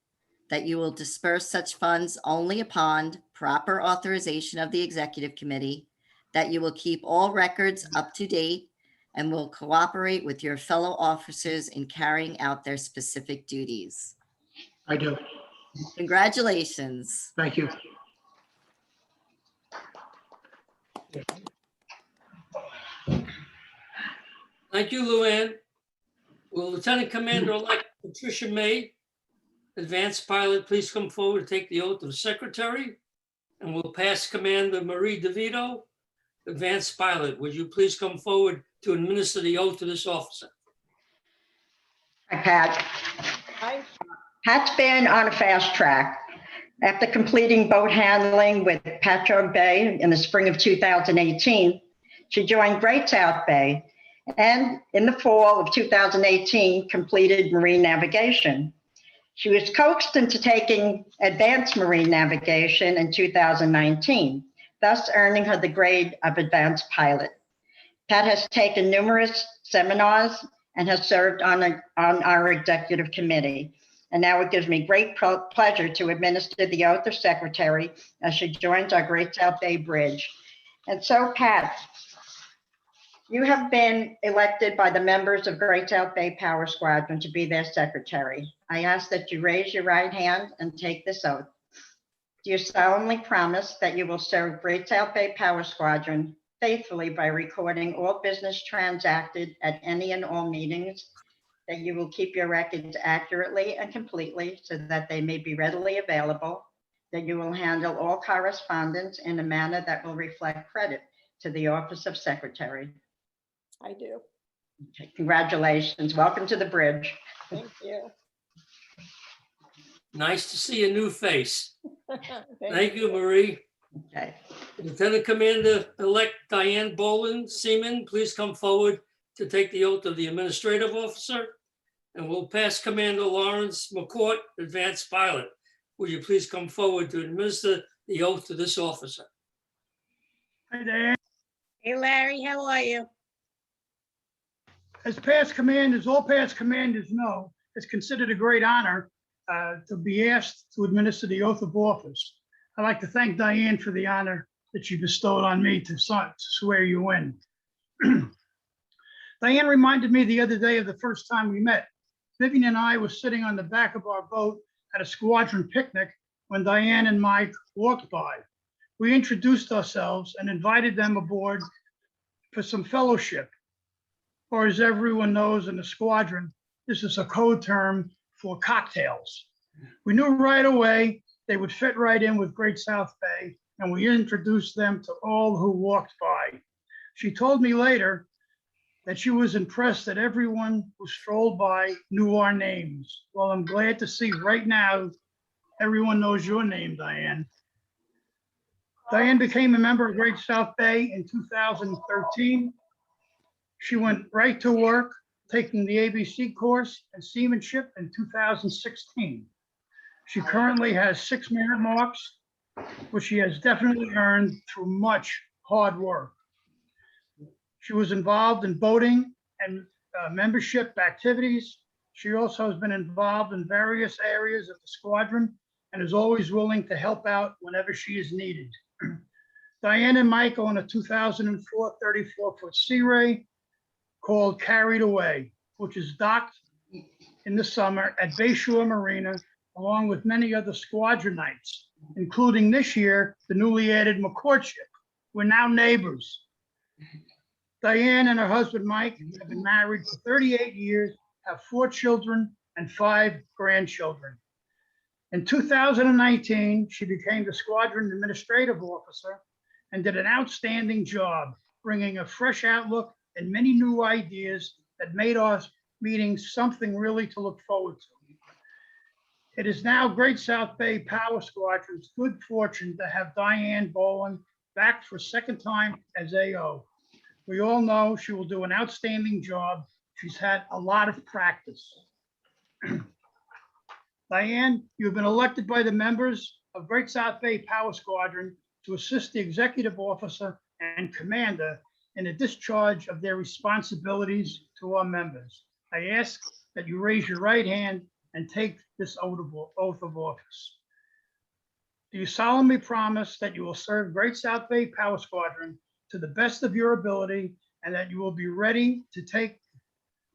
that you will disperse such funds only upon proper authorization of the Executive Committee, that you will keep all records up to date and will cooperate with your fellow officers in carrying out their specific duties? I do. Congratulations. Thank you. Thank you, Luann. Will Lieutenant Commander-elect Patricia May, Advanced Pilot, please come forward to take the oath of the Secretary? And will Past Commander Marie DeVito, Advanced Pilot, would you please come forward to administer the oath to this officer? Hi, Pat. Pat's been on a fast track. After completing boat handling with Patchogue Bay in the spring of 2018, she joined Great South Bay, and in the fall of 2018, completed marine navigation. She was coaxed into taking advanced marine navigation in 2019, thus earning her the grade of advanced pilot. Pat has taken numerous seminars and has served on our executive committee. And now it gives me great pleasure to administer the oath of secretary as she joins our Great South Bay Bridge. And so, Pat, you have been elected by the members of Great South Bay Power Squadron to be their secretary. I ask that you raise your right hand and take this oath. Do you solemnly promise that you will serve Great South Bay Power Squadron faithfully by recording all business transacted at any and all meetings, that you will keep your records accurately and completely so that they may be readily available, that you will handle all correspondence in a manner that will reflect credit to the office of secretary? I do. Okay, congratulations. Welcome to the bridge. Thank you. Nice to see a new face. Thank you, Marie. Okay. Lieutenant Commander-elect Diane Boland, Seaman, please come forward to take the oath of the administrative officer. And will Past Commander Lawrence McCourt, Advanced Pilot, will you please come forward to administer the oath to this officer? Hi, Diane. Hey, Larry, how are you? As past commanders, all past commanders know, it's considered a great honor to be asked to administer the oath of office. I'd like to thank Diane for the honor that she bestowed on me to swear you in. Diane reminded me the other day of the first time we met. Vivian and I were sitting on the back of our boat at a squadron picnic when Diane and Mike walked by. We introduced ourselves and invited them aboard for some fellowship. Or as everyone knows in the squadron, this is a code term for cocktails. We knew right away they would fit right in with Great South Bay, and we introduced them to all who walked by. She told me later that she was impressed that everyone who strolled by knew our names. Well, I'm glad to see right now everyone knows your name, Diane. Diane became a member of Great South Bay in 2013. She went right to work, taking the ABC course and seamanship in 2016. She currently has 6 merit marks, which she has definitely earned through much hard work. She was involved in boating and membership activities. She also has been involved in various areas of the squadron and is always willing to help out whenever she is needed. Diane and Mike own a 2004 34-foot Sea Ray called Carried Away, which is docked in the summer at Bayshore Marina, along with many other squadronites, including this year, the newly added McCourt ship. We're now neighbors. Diane and her husband, Mike, have been married for 38 years, have 4 children and 5 grandchildren. In 2019, she became the squadron administrative officer and did an outstanding job, bringing a fresh outlook and many new ideas that made our meetings something really to look forward to. It is now Great South Bay Power Squadron's good fortune to have Diane Boland back for a second time as AO. We all know she will do an outstanding job. She's had a lot of practice. Diane, you've been elected by the members of Great South Bay Power Squadron to assist the executive officer and commander in the discharge of their responsibilities to our members. I ask that you raise your right hand and take this oath of office. Do you solemnly promise that you will serve Great South Bay Power Squadron to the best of your ability and that you will be ready to take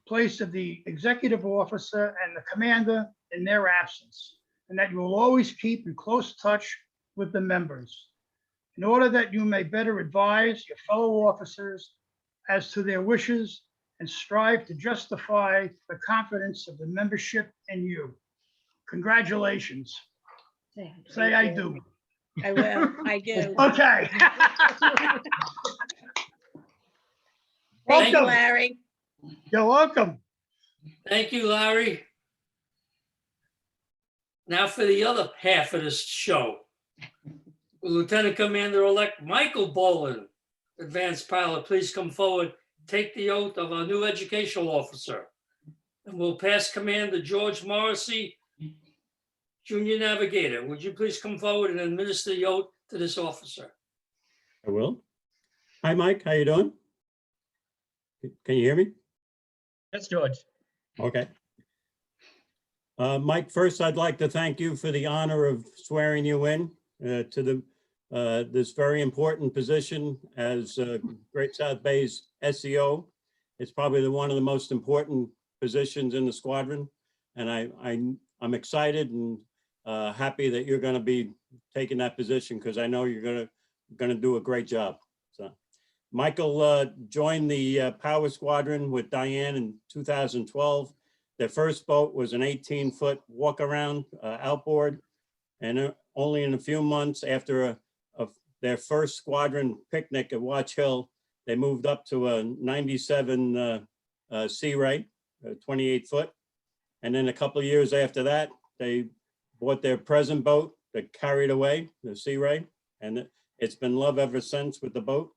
place of the executive officer and the commander in their absence, and that you will always keep in close touch with the members in order that you may better advise your fellow officers as to their wishes and strive to justify the confidence of the membership in you. Congratulations. Say I do. I will. I do. Okay. Thank you, Welcome. Larry. You're welcome. Thank you, Larry. Now for the other half of this show. Will Lieutenant Commander-elect Michael Boland, Advanced Pilot, please come forward, take the oath of our new educational officer. And we'll pass Commander George Morrissey, Junior Navigator. Would you please come forward and administer the oath to this officer? I will. Hi, Mike. How you doing? Can you hear me? Yes, George. Okay. Mike, first, I'd like to thank you for the honor of swearing you in to this very important position as Great South Bay's SEO. It's probably one of the most important positions in the squadron, and I'm excited and happy that you're going to be taking that position because I know you're going to do a great job. So, Michael joined the Power Squadron with Diane in 2012. Their first boat was an 18-foot walk-around outboard, and only in a few months after their first squadron picnic at Watch Hill, they moved up to a 97 Sea Ray, 28-foot. And then a couple of years after that, they bought their present boat, the Carried Away, the Sea Ray, and it's been love ever since with the boat.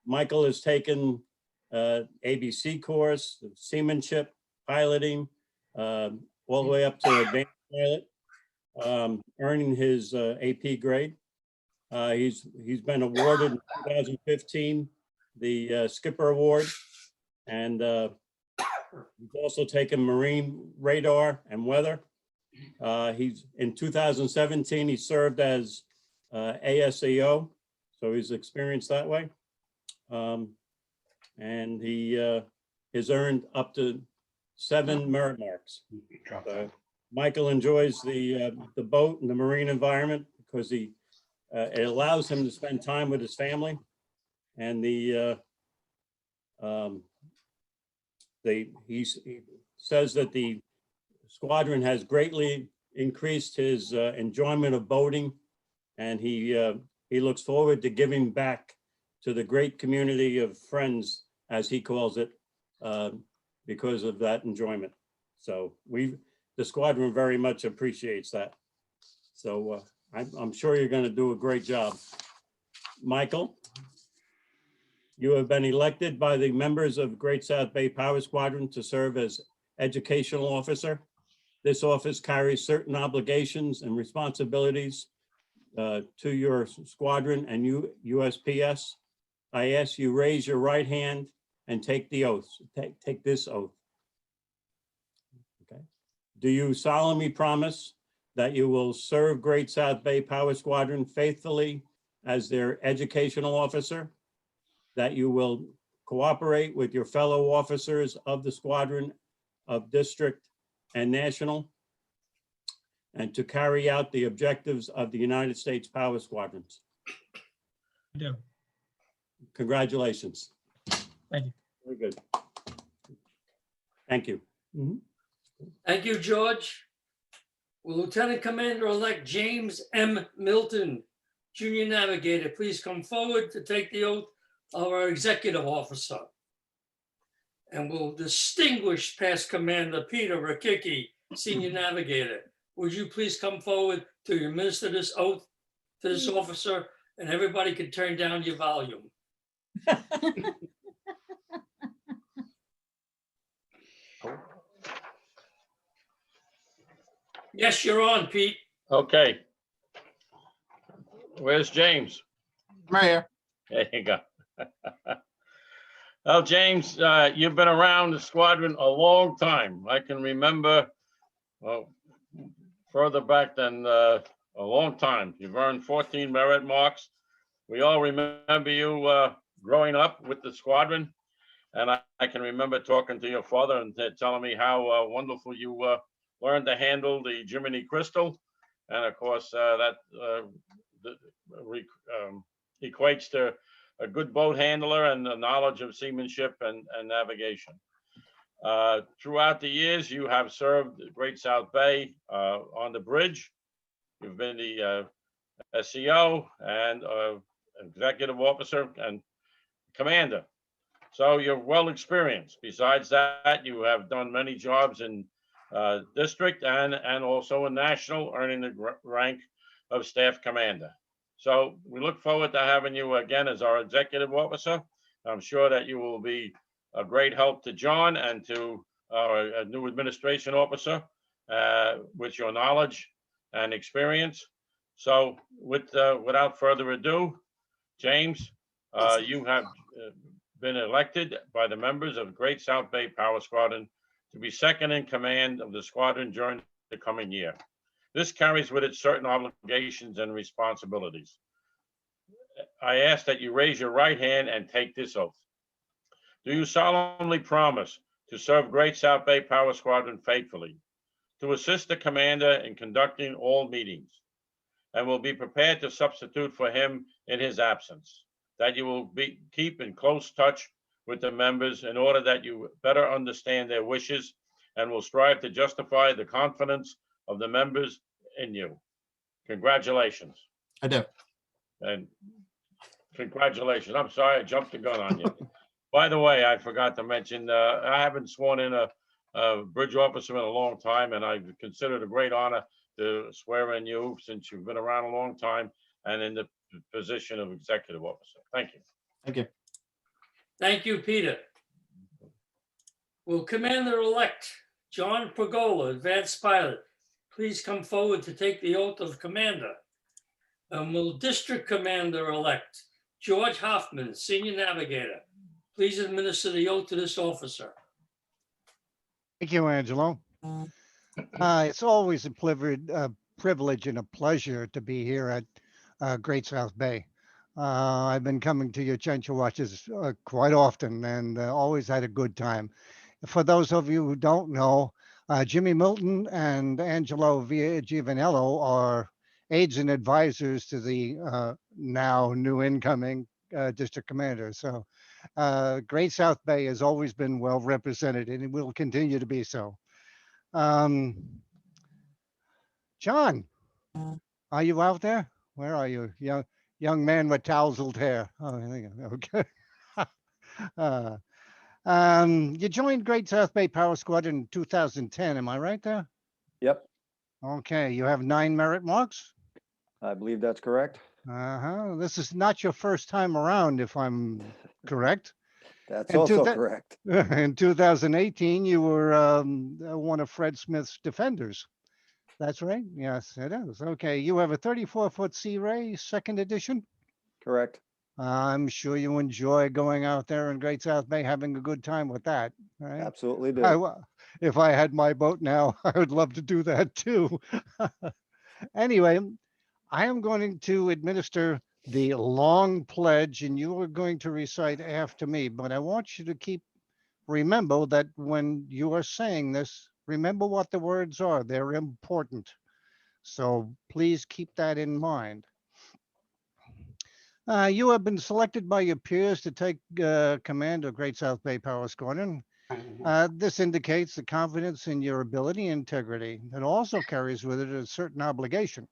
Michael has taken ABC course, seamanship, piloting, all the way up to advanced pilot, earning his AP grade. He's been awarded in 2015 the Skipper Award, and he's also taken Marine radar and weather. He's in 2017 he served as ASEO, so he's experienced that way, and he has earned up to 7 merit marks. Michael enjoys the boat and the marine environment because it allows him to spend time with his family, and he says that the squadron has greatly increased his enjoyment of boating, and he looks forward to giving back to the great community of friends, as he calls it, because of that enjoyment. So the squadron very much appreciates that. So I'm sure you're going to do a great job. Michael, you have been elected by the members of Great South Bay Power Squadron to serve as educational officer. This office carries certain obligations and responsibilities to your squadron and USPS. I ask you raise your right hand and take the oath. Take this oath. Okay. Do you solemnly promise that you will serve Great South Bay Power Squadron faithfully as their educational officer, that you will cooperate with your fellow officers of the squadron of district and national, and to carry out the objectives of the United States Power Squadrons? I do. Congratulations. Thank you. Very good. Thank you. Mhm. Thank you, George. Will Lieutenant Commander-elect James M. Milton, Junior Navigator, please come forward to take the oath of our executive officer? And will distinguished past Commander Peter Rakicki, Senior Navigator, would you please come forward to administer this oath to this officer, and everybody can turn down your volume. Yes, you're on, Pete. Okay. Where's James? Right here. There you go. Well, James, you've been around the squadron a long time. I can remember, well, further back than a long time. You've earned 14 merit marks. We all remember you growing up with the squadron. And I can remember talking to your father and telling me how wonderful you learned to handle the Jiminy Crystal. And of course, that equates to a good boat handler and the knowledge of seamanship and navigation. Throughout the years, you have served the Great South Bay on the bridge. You've been the SEO and executive officer and commander. So you're well experienced. Besides that, you have done many jobs in district and also in national, earning the rank of staff commander. So we look forward to having you again as our executive officer. I'm sure that you will be a great help to John and to our new administration officer with your knowledge and experience. So without further ado, James, you have been elected by the members of Great South Bay Power Squadron to be second in command of the squadron during the coming year. This carries with it certain obligations and responsibilities. I ask that you raise your right hand and take this oath. Do you solemnly promise to serve Great South Bay Power Squadron faithfully, to assist the commander in conducting all meetings, and will be prepared to substitute for him in his absence, that you will keep in close touch with the members in order that you better understand their wishes and will strive to justify the confidence of the members in you? Congratulations. I do. And congratulations. I'm sorry I jumped the gun on you. By the way, I forgot to mention, I haven't sworn in a bridge officer in a long time, and I consider it a great honor to swear in you since you've been around a long time and in the position of executive officer. Thank you. Thank you. Thank you, Peter. Will Commander-elect John Pergola, Advanced Pilot, please come forward to take the oath of commander? Will District Commander-elect George Hoffman, Senior Navigator, please administer the oath to this officer? Thank you, Angelo. It's always a privilege and a pleasure to be here at Great South Bay. I've been coming to your Chencha Watches quite often and always had a good time. For those of you who don't know, Jimmy Milton and Angelo Giovanello are aides and advisors to the now new incoming district commander. So Great South Bay has always been well represented and it will continue to be so. John, are you out there? Where are you? Young man with tousled hair. Oh, okay. You joined Great South Bay Power Squadron in 2010. Am I right there? Yep, Okay. You have 9 merit marks? I believe that's correct. This is not your first time around, if I'm correct. That's In also 2000 correct. In 2018, you were one of Fred Smith's defenders. That's right. Yes, it is. Okay. You have a 34-foot Sea Ray, second edition. Correct. I'm sure you enjoy going out there in Great South Bay, having a good time with that. Right? Absolutely do. If I had my boat now, I would love to do that too. Anyway, I am going to administer the long pledge and you are going to recite after me, but I want you to remember that when you are saying this, remember what the words are. They're important. So please keep that in mind. You have been selected by your peers to take command of Great South Bay Power Squadron. This indicates the confidence in your ability and integrity. It also carries with it a certain obligation.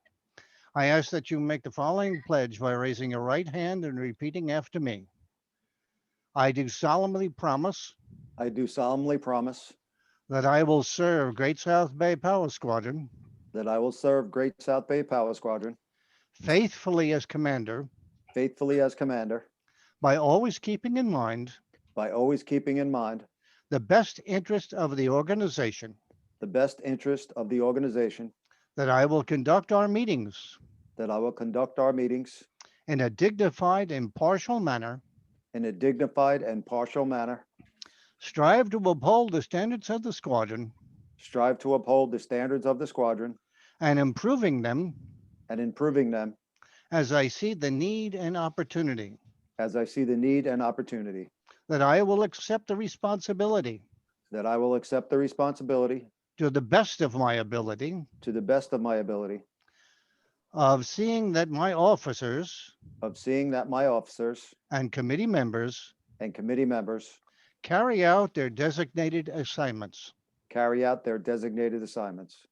I ask that you make the following pledge by raising your right hand and repeating after me. I do solemnly promise. I do solemnly promise. That I will serve Great South Bay Power Squadron. That I will serve Great South Bay Power Squadron. Faithfully as commander. Faithfully as commander. By always keeping in mind. By always keeping in mind. The best interest of the organization. The best interest of the organization. That I will conduct our meetings. That I will conduct our meetings. In a dignified, impartial manner. In a dignified and partial manner. Strive to uphold the standards of the squadron. Strive to uphold the standards of the squadron. And improving them. And improving them. As I see the need and opportunity. As I see the need and opportunity. That I will accept the responsibility. That I will accept the responsibility. To the best of my ability. To the best of my ability. of seeing that my officers of seeing that my officers and committee members and committee members carry out their designated assignments, carry out their designated assignments,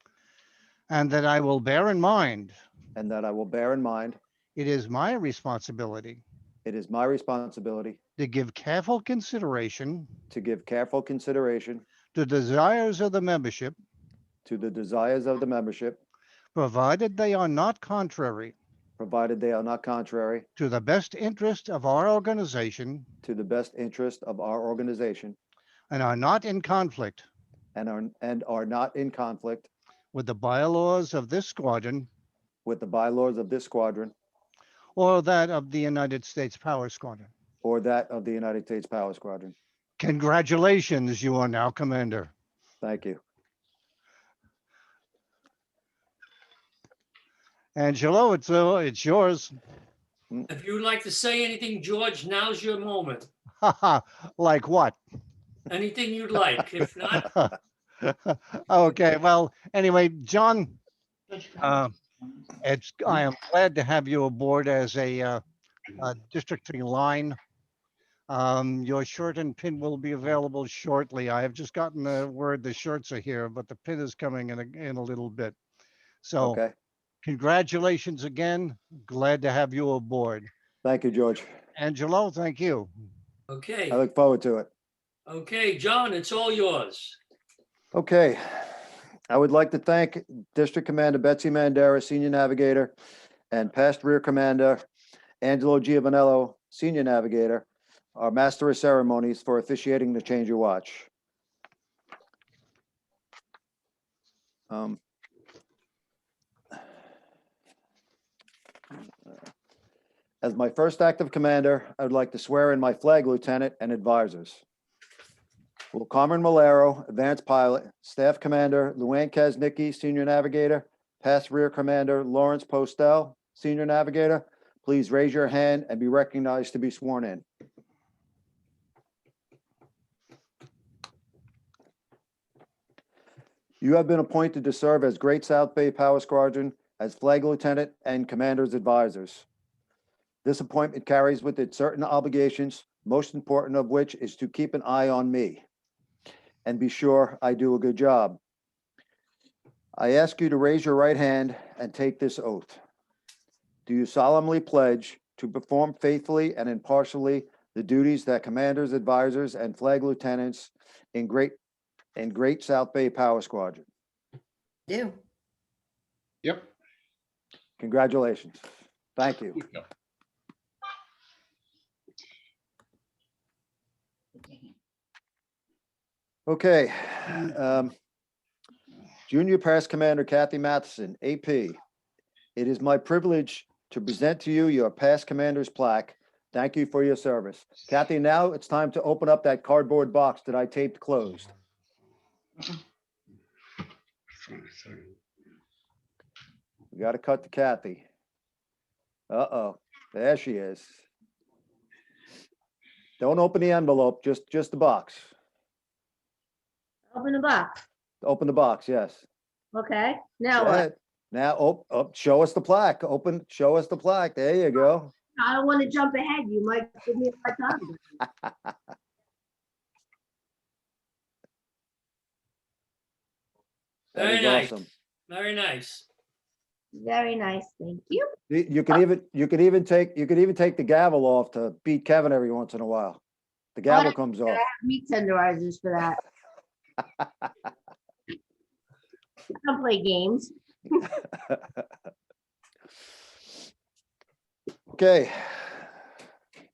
and that I will bear in mind and that I will bear in mind it is my responsibility it is my responsibility to give careful consideration to give careful consideration to desires of the membership, to the desires of the membership, provided they are not contrary provided they are not contrary to the best interest of our organization to the best interest of our organization, and are not in conflict and are not in conflict with the bylaws of this squadron with the bylaws of this squadron or that of the United States Power Squadron. or that of the United States Power Squadron. Congratulations, you are now Commander. Thank you. Angelo, it's yours. If you'd like to say anything, George, now's your moment. Like what? Anything you'd like. If not, Okay, well, anyway, John, I am glad to have you aboard as a District 3 line. Your shirt and pin will be available shortly. I have just gotten the word the shirts are here, but the pin is coming in a little bit. So Okay. congratulations again. Glad to have you aboard. Thank you, George. Angelo, thank you. okay. I look forward to it. Okay, John, it's all yours. Okay. I would like to thank District Commander Betsy Mandara, Senior Navigator, and past Rear Commander Angelo Giovanello, Senior Navigator, our Master of Ceremonies, for officiating the change of watch. As my first active commander, I would like to swear in my flag lieutenant and advisors. Will Carmen Malero, Advanced Pilot, Staff Commander Luann Kaznicki, Senior Navigator, Past Rear Commander Lawrence Postel, Senior Navigator, please raise your hand and be recognized to be sworn in. You have been appointed to serve as Great South Bay Power Squadron as Flag Lieutenant and Commander's Advisors. This appointment carries with it certain obligations, most important of which is to keep an eye on me and be sure I do a good job. I ask you to raise your right hand and take this oath. Do you solemnly pledge to perform faithfully and impartially the duties that commanders, advisors, and flag lieutenants in Great South Bay Power Squadron? Do. Yep. Congratulations. Thank you. Okay. Junior Past Commander Kathy Matheson, AP. It is my privilege to present to you your past commander's plaque. Thank you for your service. Kathy, now it's time to open up that cardboard box that I taped closed. We got to cut to Kathy. Uh-oh, there she is. Don't open the envelope, just the box. Open the box. Open the box, yes. Okay, now Go what? ahead. Now, show us the plaque. Show us the plaque. There you go. I don't want to jump ahead. You might give me a hard time. That Very is nice. awesome. Very nice. Very nice, thank you. You could even take the gavel off to beat Kevin every once in a while. The gavel comes I off. have meat tenderizers for that. I don't play games. Okay.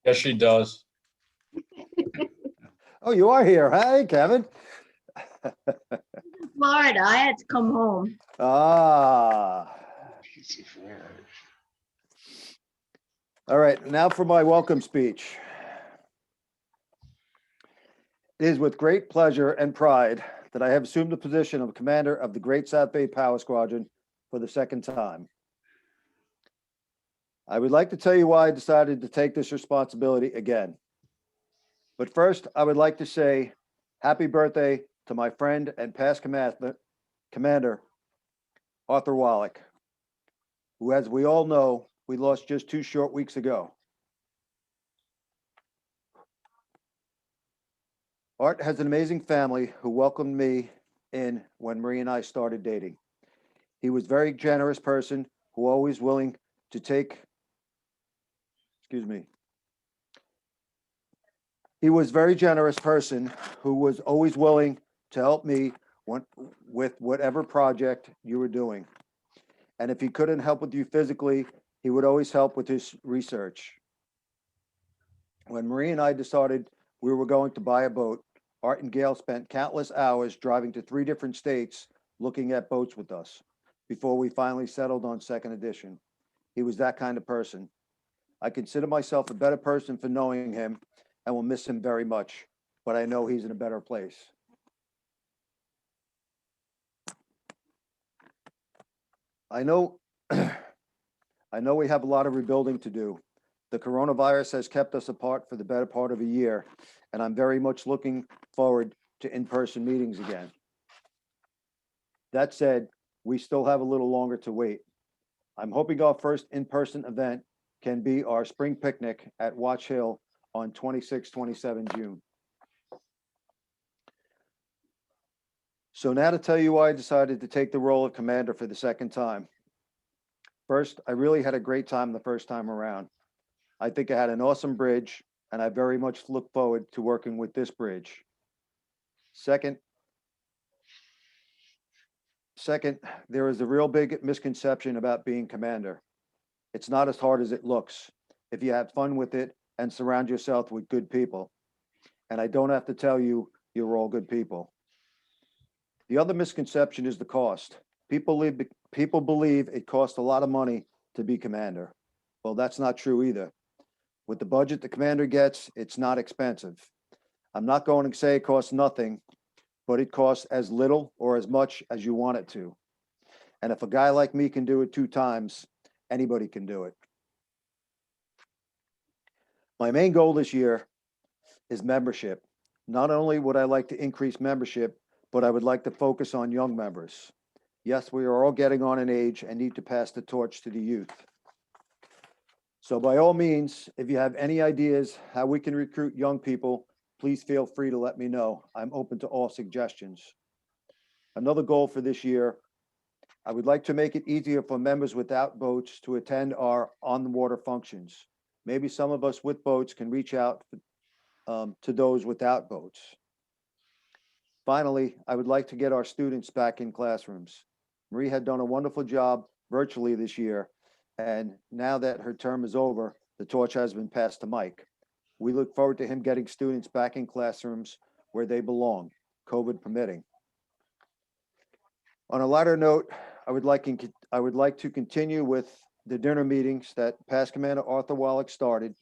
Yes, she does. Oh, you are here. Hey, Kevin. Florida, I had to come home. Ah. All right, now for my welcome speech. It is with great pleasure and pride that I have assumed the position of Commander of the Great South Bay Power Squadron for the second time. I would like to tell you why I decided to take this responsibility again. But first, I would like to say happy birthday to my friend and past commander, Arthur Wallach. who, as we all know, we lost just 2 short weeks ago. Art has an amazing family who welcomed me in when Marie and I started dating. He was a very generous person who always willing to take, He was a very generous person who was always willing to help me with whatever project you were doing. And if he couldn't help with you physically, he would always help with his research. When Marie and I decided we were going to buy a boat, Art and Gail spent countless hours driving to 3 different states looking at boats with us before we finally settled on Second Edition. He was that kind of person. I consider myself a better person for knowing him and will miss him very much, but I know he's in a better place. I know we have a lot of rebuilding to do. The coronavirus has kept us apart for the better part of a year, and I'm very much looking forward to in-person meetings again. That said, we still have a little longer to wait. I'm hoping our first in-person event can be our spring picnic at Watch Hill on 26-27 June. So now to tell you why I decided to take the role of commander for the second time. First, I really had a great time the first time around. I think I had an awesome bridge, and I very much look forward to working with this bridge. Second, there is a real big misconception about being commander. It's not as hard as it looks if you have fun with it and surround yourself with good people. And I don't have to tell you, you're all good people. The other misconception is the cost. People believe it costs a lot of money to be commander. Well, that's not true either. With the budget the commander gets, it's not expensive. I'm not going to say it costs nothing, but it costs as little or as much as you want it to. And if a guy like me can do it 2 times, anybody can do it. My main goal this year is membership. Not only would I like to increase membership, but I would like to focus on young members. Yes, we are all getting on in age and need to pass the torch to the youth. So by all means, if you have any ideas how we can recruit young people, please feel free to let me know. I'm open to all suggestions. Another goal for this year, I would like to make it easier for members without boats to attend our on-the-water functions. Maybe some of us with boats can reach out to those without boats. Finally, I would like to get our students back in classrooms. Marie had done a wonderful job virtually this year, and now that her term is over, the torch has been passed to Mike. We look forward to him getting students back in classrooms where they belong, COVID permitting. On a lighter note, I would like to continue with the dinner meetings that past Commander Arthur Wallach started.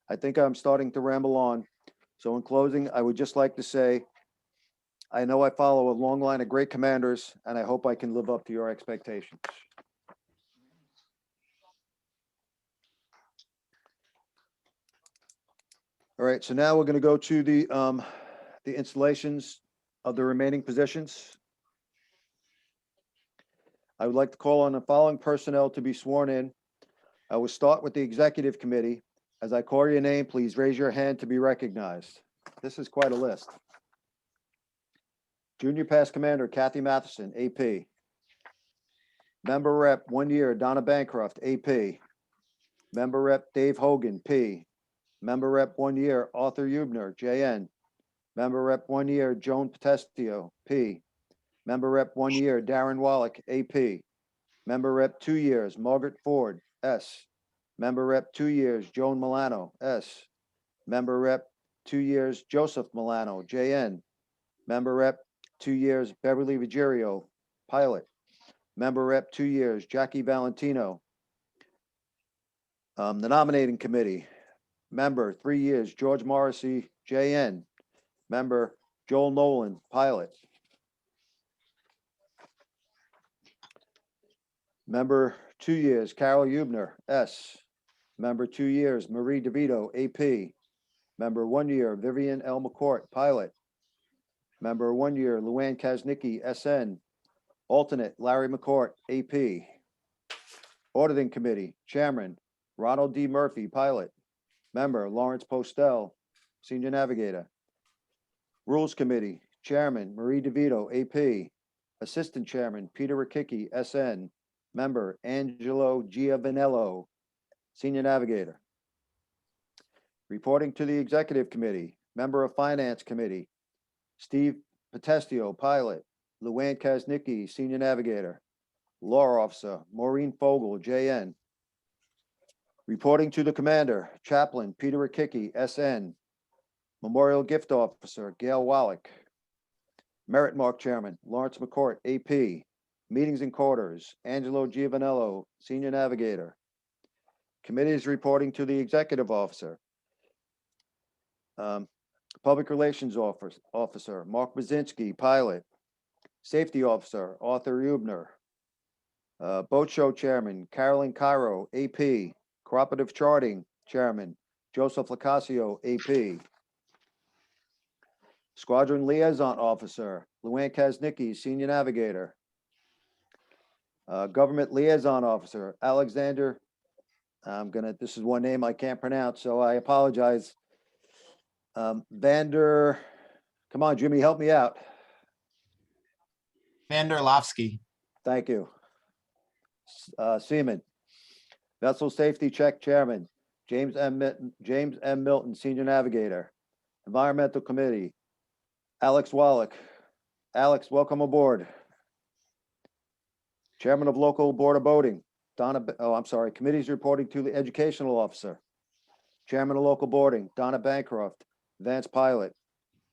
I think I'm starting to ramble on. So in closing, I would just like to say, I know I follow a long line of great commanders, and I hope I can live up to your expectations. All right, so now we're going to go to the installations of the remaining positions. I would like to call on the following personnel to be sworn in. I will start with the executive committee. As I call your name, please raise your hand to be recognized. This is quite a list. Junior Past Commander Kathy Matheson, AP. Member Rep 1 year Donna Bancroft, AP. Member Rep Dave Hogan, P. Member Rep 1 year Arthur Eubner, JN. Member Rep 1 year Joan Potestio, P. Member Rep 1 year Darren Wallach, AP. Member Rep 2 years Margaret Ford, S. Member Rep 2 years Joan Milano, S. Member Rep 2 years Joseph Milano, JN. Member Rep 2 years Beverly Ruggiero, pilot. Member Rep 2 years Jackie Valentino. The nominating committee. Member 3 years George Morrissey, JN. Member Joel Nolan, pilot. Member 2 years Carol Eubner, S. Member 2 years Marie DeVito, AP. Member 1 year Vivian L. McCourt, pilot. Member 1 year Luann Kaznicki, SN. Alternate Larry McCourt, AP. Auditing Committee, Chairman, Ronald D. Murphy, Pilot. Member, Lawrence Postel, Senior Navigator. Rules Committee, Chairman, Marie DeVito, AP. Assistant Chairman, Peter Rakicki, SN. Member, Angelo Giovanello, Senior Navigator. Reporting to the Executive Committee, Member of Finance Committee, Steve Potestio, Pilot. Luann Kaznicki, Senior Navigator. Law Officer, Maureen Fogel, JN. Reporting to the Commander, Chaplain, Peter Rakicki, SN. Memorial Gift Officer, Gail Wallach. Merit Mark Chairman, Lawrence McCourt, AP. Meetings and Quarters, Angelo Giovanello, Senior Navigator. Committees reporting to the Executive Officer. Public Relations Officer, Mark Brzezinski, Pilot. Safety Officer, Arthur Hubner. Boat Show Chairman, Carolyn Cairo, AP. Cooperative Charting Chairman, Joseph Lacasio, AP. Squadron Liaison Officer, Luann Kaznicki, Senior Navigator. Government Liaison Officer, Alexander, this is one name I can't pronounce, so I apologize. Vander, come on, Jimmy, help me out. Vanderlovsky. Thank you. Seaman. Vessel Safety Check Chairman, James M. Milton, Senior Navigator. Environmental Committee, Alex Wallach. Alex, welcome aboard. Chairman of Local Board of Boating, Committees reporting to the Educational Officer. Chairman of Local Boarding, Donna Bancroft, Advanced Pilot.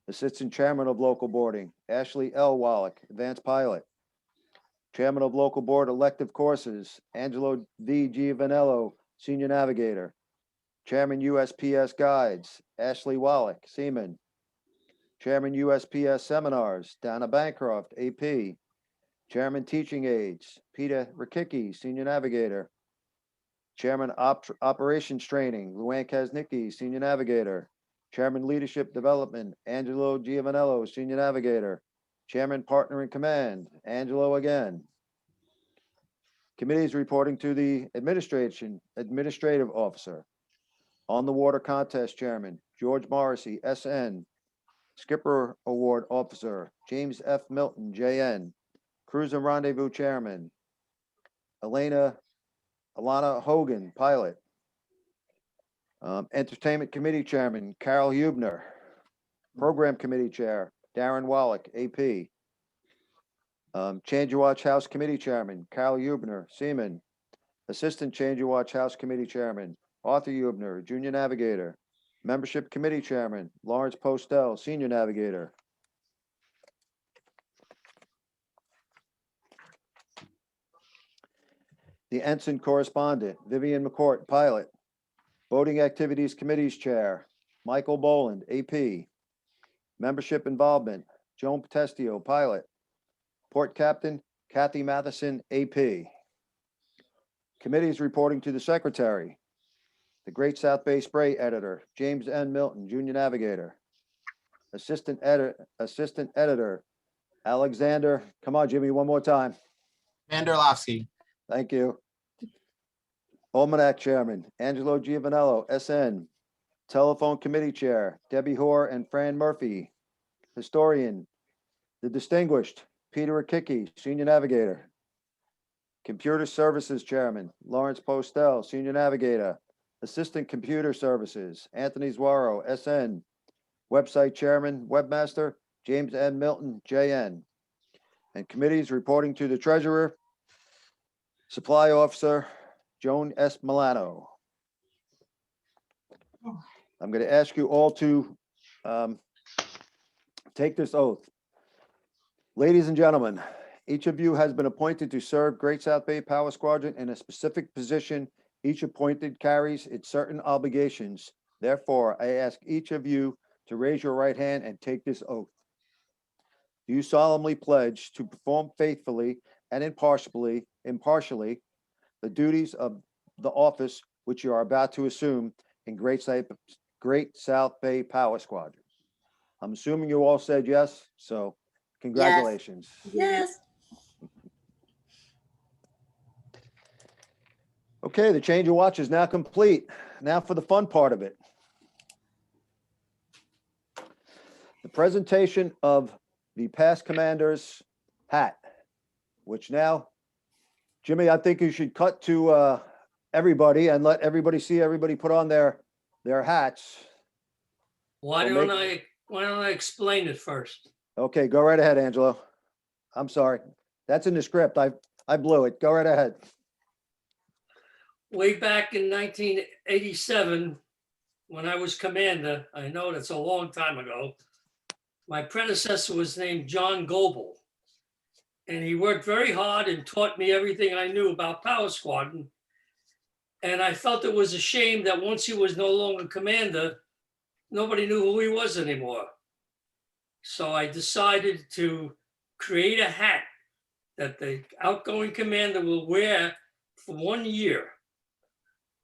Assistant Chairman of Local Boarding, Ashley L. Wallach, Advanced Pilot. Chairman of Local Board Elective Courses, Angelo V. Giovanello, Senior Navigator. Chairman USPS Guides, Ashley Wallach, Seaman. Chairman USPS Seminars, Donna Bancroft, AP. Chairman Teaching Aids, Peter Rakicki, Senior Navigator. Chairman Operations Training, Luann Kaznicki, Senior Navigator. Chairman Leadership Development, Angelo Giovanello, Senior Navigator. Chairman Partner in Command, Angelo again. Committees reporting to the Administrative Officer. On the Water Contest Chairman, George Morrissey, SN. Skipper Award Officer, James F. Milton, JN. Cruise and Rendezvous Chairman, Alana Hogan, Pilot. Entertainment Committee Chairman, Carol Hubner. Program Committee Chair, Darren Wallach, AP. Change Your Watch House Committee Chairman, Carol Hubner, Seaman. Assistant Change Your Watch House Committee Chairman, Arthur Hubner, Junior Navigator. Membership Committee Chairman, Lawrence Postel, Senior Navigator. The Ensign Correspondent, Vivian McCourt, Pilot. Boating Activities Committees Chair, Michael Boland, AP. Membership Involvement, Joan Potestio, Pilot. Port Captain, Kathy Matheson, AP. Committees reporting to the Secretary. The Great South Bay Spray Editor, James N. Milton, Junior Navigator. Assistant Editor, Alexander, come on, Jimmy, one more time. Vanderlovsky. Thank you. Almanac Chairman, Angelo Giovanello, SN. Telephone Committee Chair, Debbie Hoare and Fran Murphy. Historian, the Distinguished, Peter Rakicki, Senior Navigator. Computer Services Chairman, Lawrence Postel, Senior Navigator. Assistant Computer Services, Anthony Zuaro, SN. Website Chairman, Webmaster, James N. Milton, JN. And committees reporting to the Treasurer, Supply Officer, Joan S. Milano. I'm going to ask you all to take this oath. Ladies and gentlemen, each of you has been appointed to serve Great South Bay Power Squadron in a specific position. Each appointed carries its certain obligations. Therefore, I ask each of you to raise your right hand and take this oath. Do you solemnly pledge to perform faithfully and impartially the duties of the office which you are about to assume in Great South Bay Power Squadron? I'm assuming you all said yes, so congratulations. Yes. Okay, the change of watch is now complete. Now for the fun part of it. The presentation of the past commander's hat, which now, Jimmy, I think you should cut to everybody and let everybody see everybody put on their hats. Why Well, don't I explain it first? Okay, go right ahead, Angelo. I'm sorry. That's in the script. I blew it. Go right ahead. Way back in 1987, when I was commander, I know that's a long time ago, my predecessor was named John Goebel. And he worked very hard and taught me everything I knew about Power Squadron. And I felt it was a shame that once he was no longer commander, nobody knew who he was anymore. So I decided to create a hat that the outgoing commander will wear for 1 year.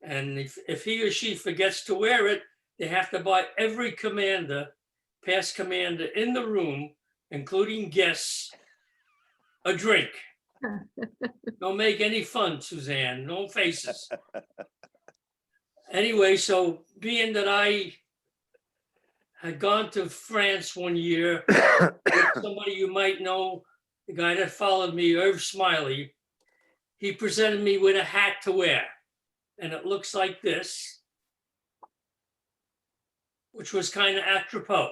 And if he or she forgets to wear it, they have to buy every commander, past commander in the room, including guests, a drink. Don't make any fun, Suzanne, no faces. Anyway, so being that I had gone to France 1 year, somebody you might know, the guy that followed me, Irv Smiley, he presented me with a hat to wear. And it looks like this, which was kind of apropos.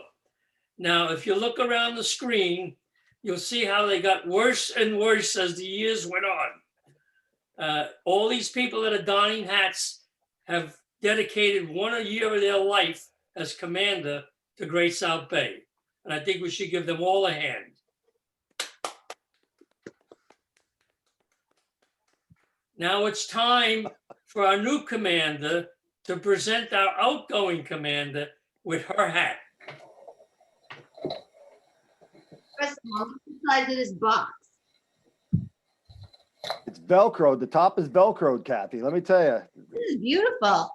Now, if you look around the screen, you'll see how they got worse and worse as the years went on. All these people that are donning hats have dedicated 1 year of their life as commander to Great South Bay. And I think we should give them all a hand. Now it's time for our new commander to present our outgoing commander with her hat. What's the size of this box? It's Velcroed. The top is Velcroed, Kathy. Let me tell you. This is beautiful.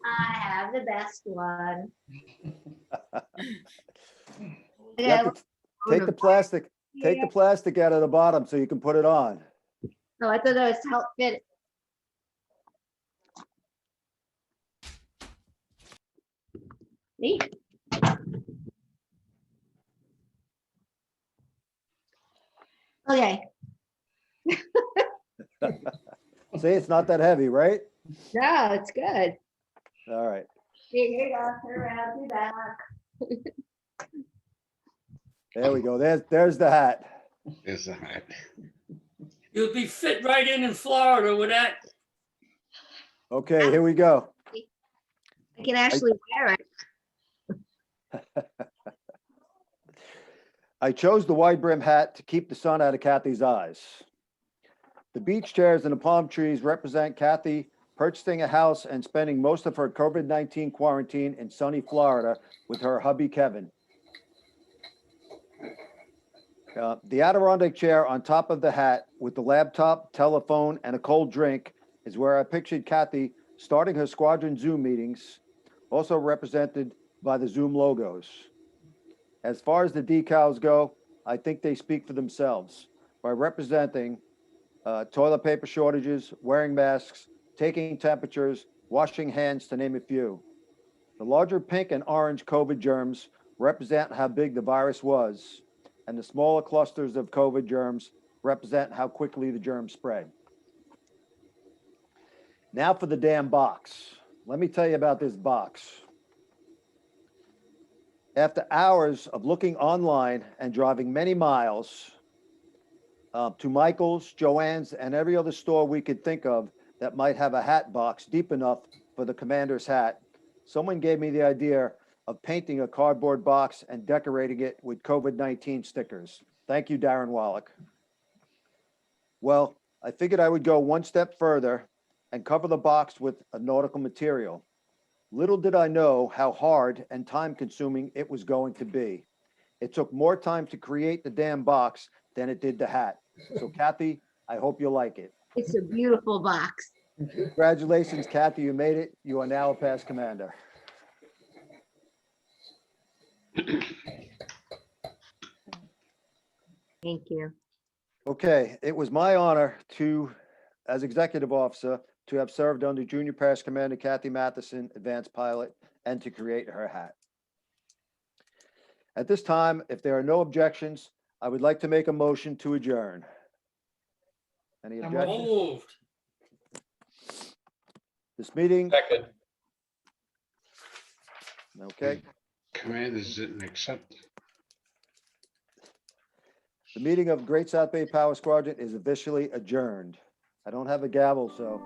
I have the best one. You have to take the plastic, take the plastic out of the bottom so you can put it on. No, I thought that was to help fit it. Neat. Okay. See, it's not that heavy, right? No, it's good. All right. Here you go. Turn around, do that. There we go. There's the hat. There's the hat. You'll be fit right in Florida with that. Okay, here we go. I can actually wear it. I chose the wide brim hat to keep the sun out of Kathy's eyes. The beach chairs and the palm trees represent Kathy purchasing a house and spending most of her COVID-19 quarantine in sunny Florida with her hubby, Kevin. The Adirondack chair on top of the hat with the laptop, telephone, and a cold drink is where I pictured Kathy starting her Squadron Zoom meetings, also represented by the Zoom logos. As far as the decals go, I think they speak for themselves by representing toilet paper shortages, wearing masks, taking temperatures, washing hands, to name a few. The larger pink and orange COVID germs represent how big the virus was, and the smaller clusters of COVID germs represent how quickly the germs spread. Now for the damn box. Let me tell you about this box. After hours of looking online and driving many miles to Michael's, Joann's, and every other store we could think of that might have a hat box deep enough for the commander's hat, someone gave me the idea of painting a cardboard box and decorating it with COVID-19 stickers. Thank you, Darren Wallach. Well, I figured I would go one step further and cover the box with a nautical material. Little did I know how hard and time-consuming it was going to be. It took more time to create the damn box than it did the hat. So Kathy, I hope you like it. It's a beautiful box. Congratulations, Kathy, you made it. You are now a past commander. Thank you. Okay, it was my honor to, as executive officer, to have served under Junior Parish Commander Kathy Matheson, Advanced Pilot, and to create her hat. At this time, if there are no objections, I would like to make a motion to adjourn. Any So objections? moved. This meeting, Second. okay, Commanders didn't accept. the meeting of Great South Bay Power Squadron is officially adjourned. I don't have a gavel, so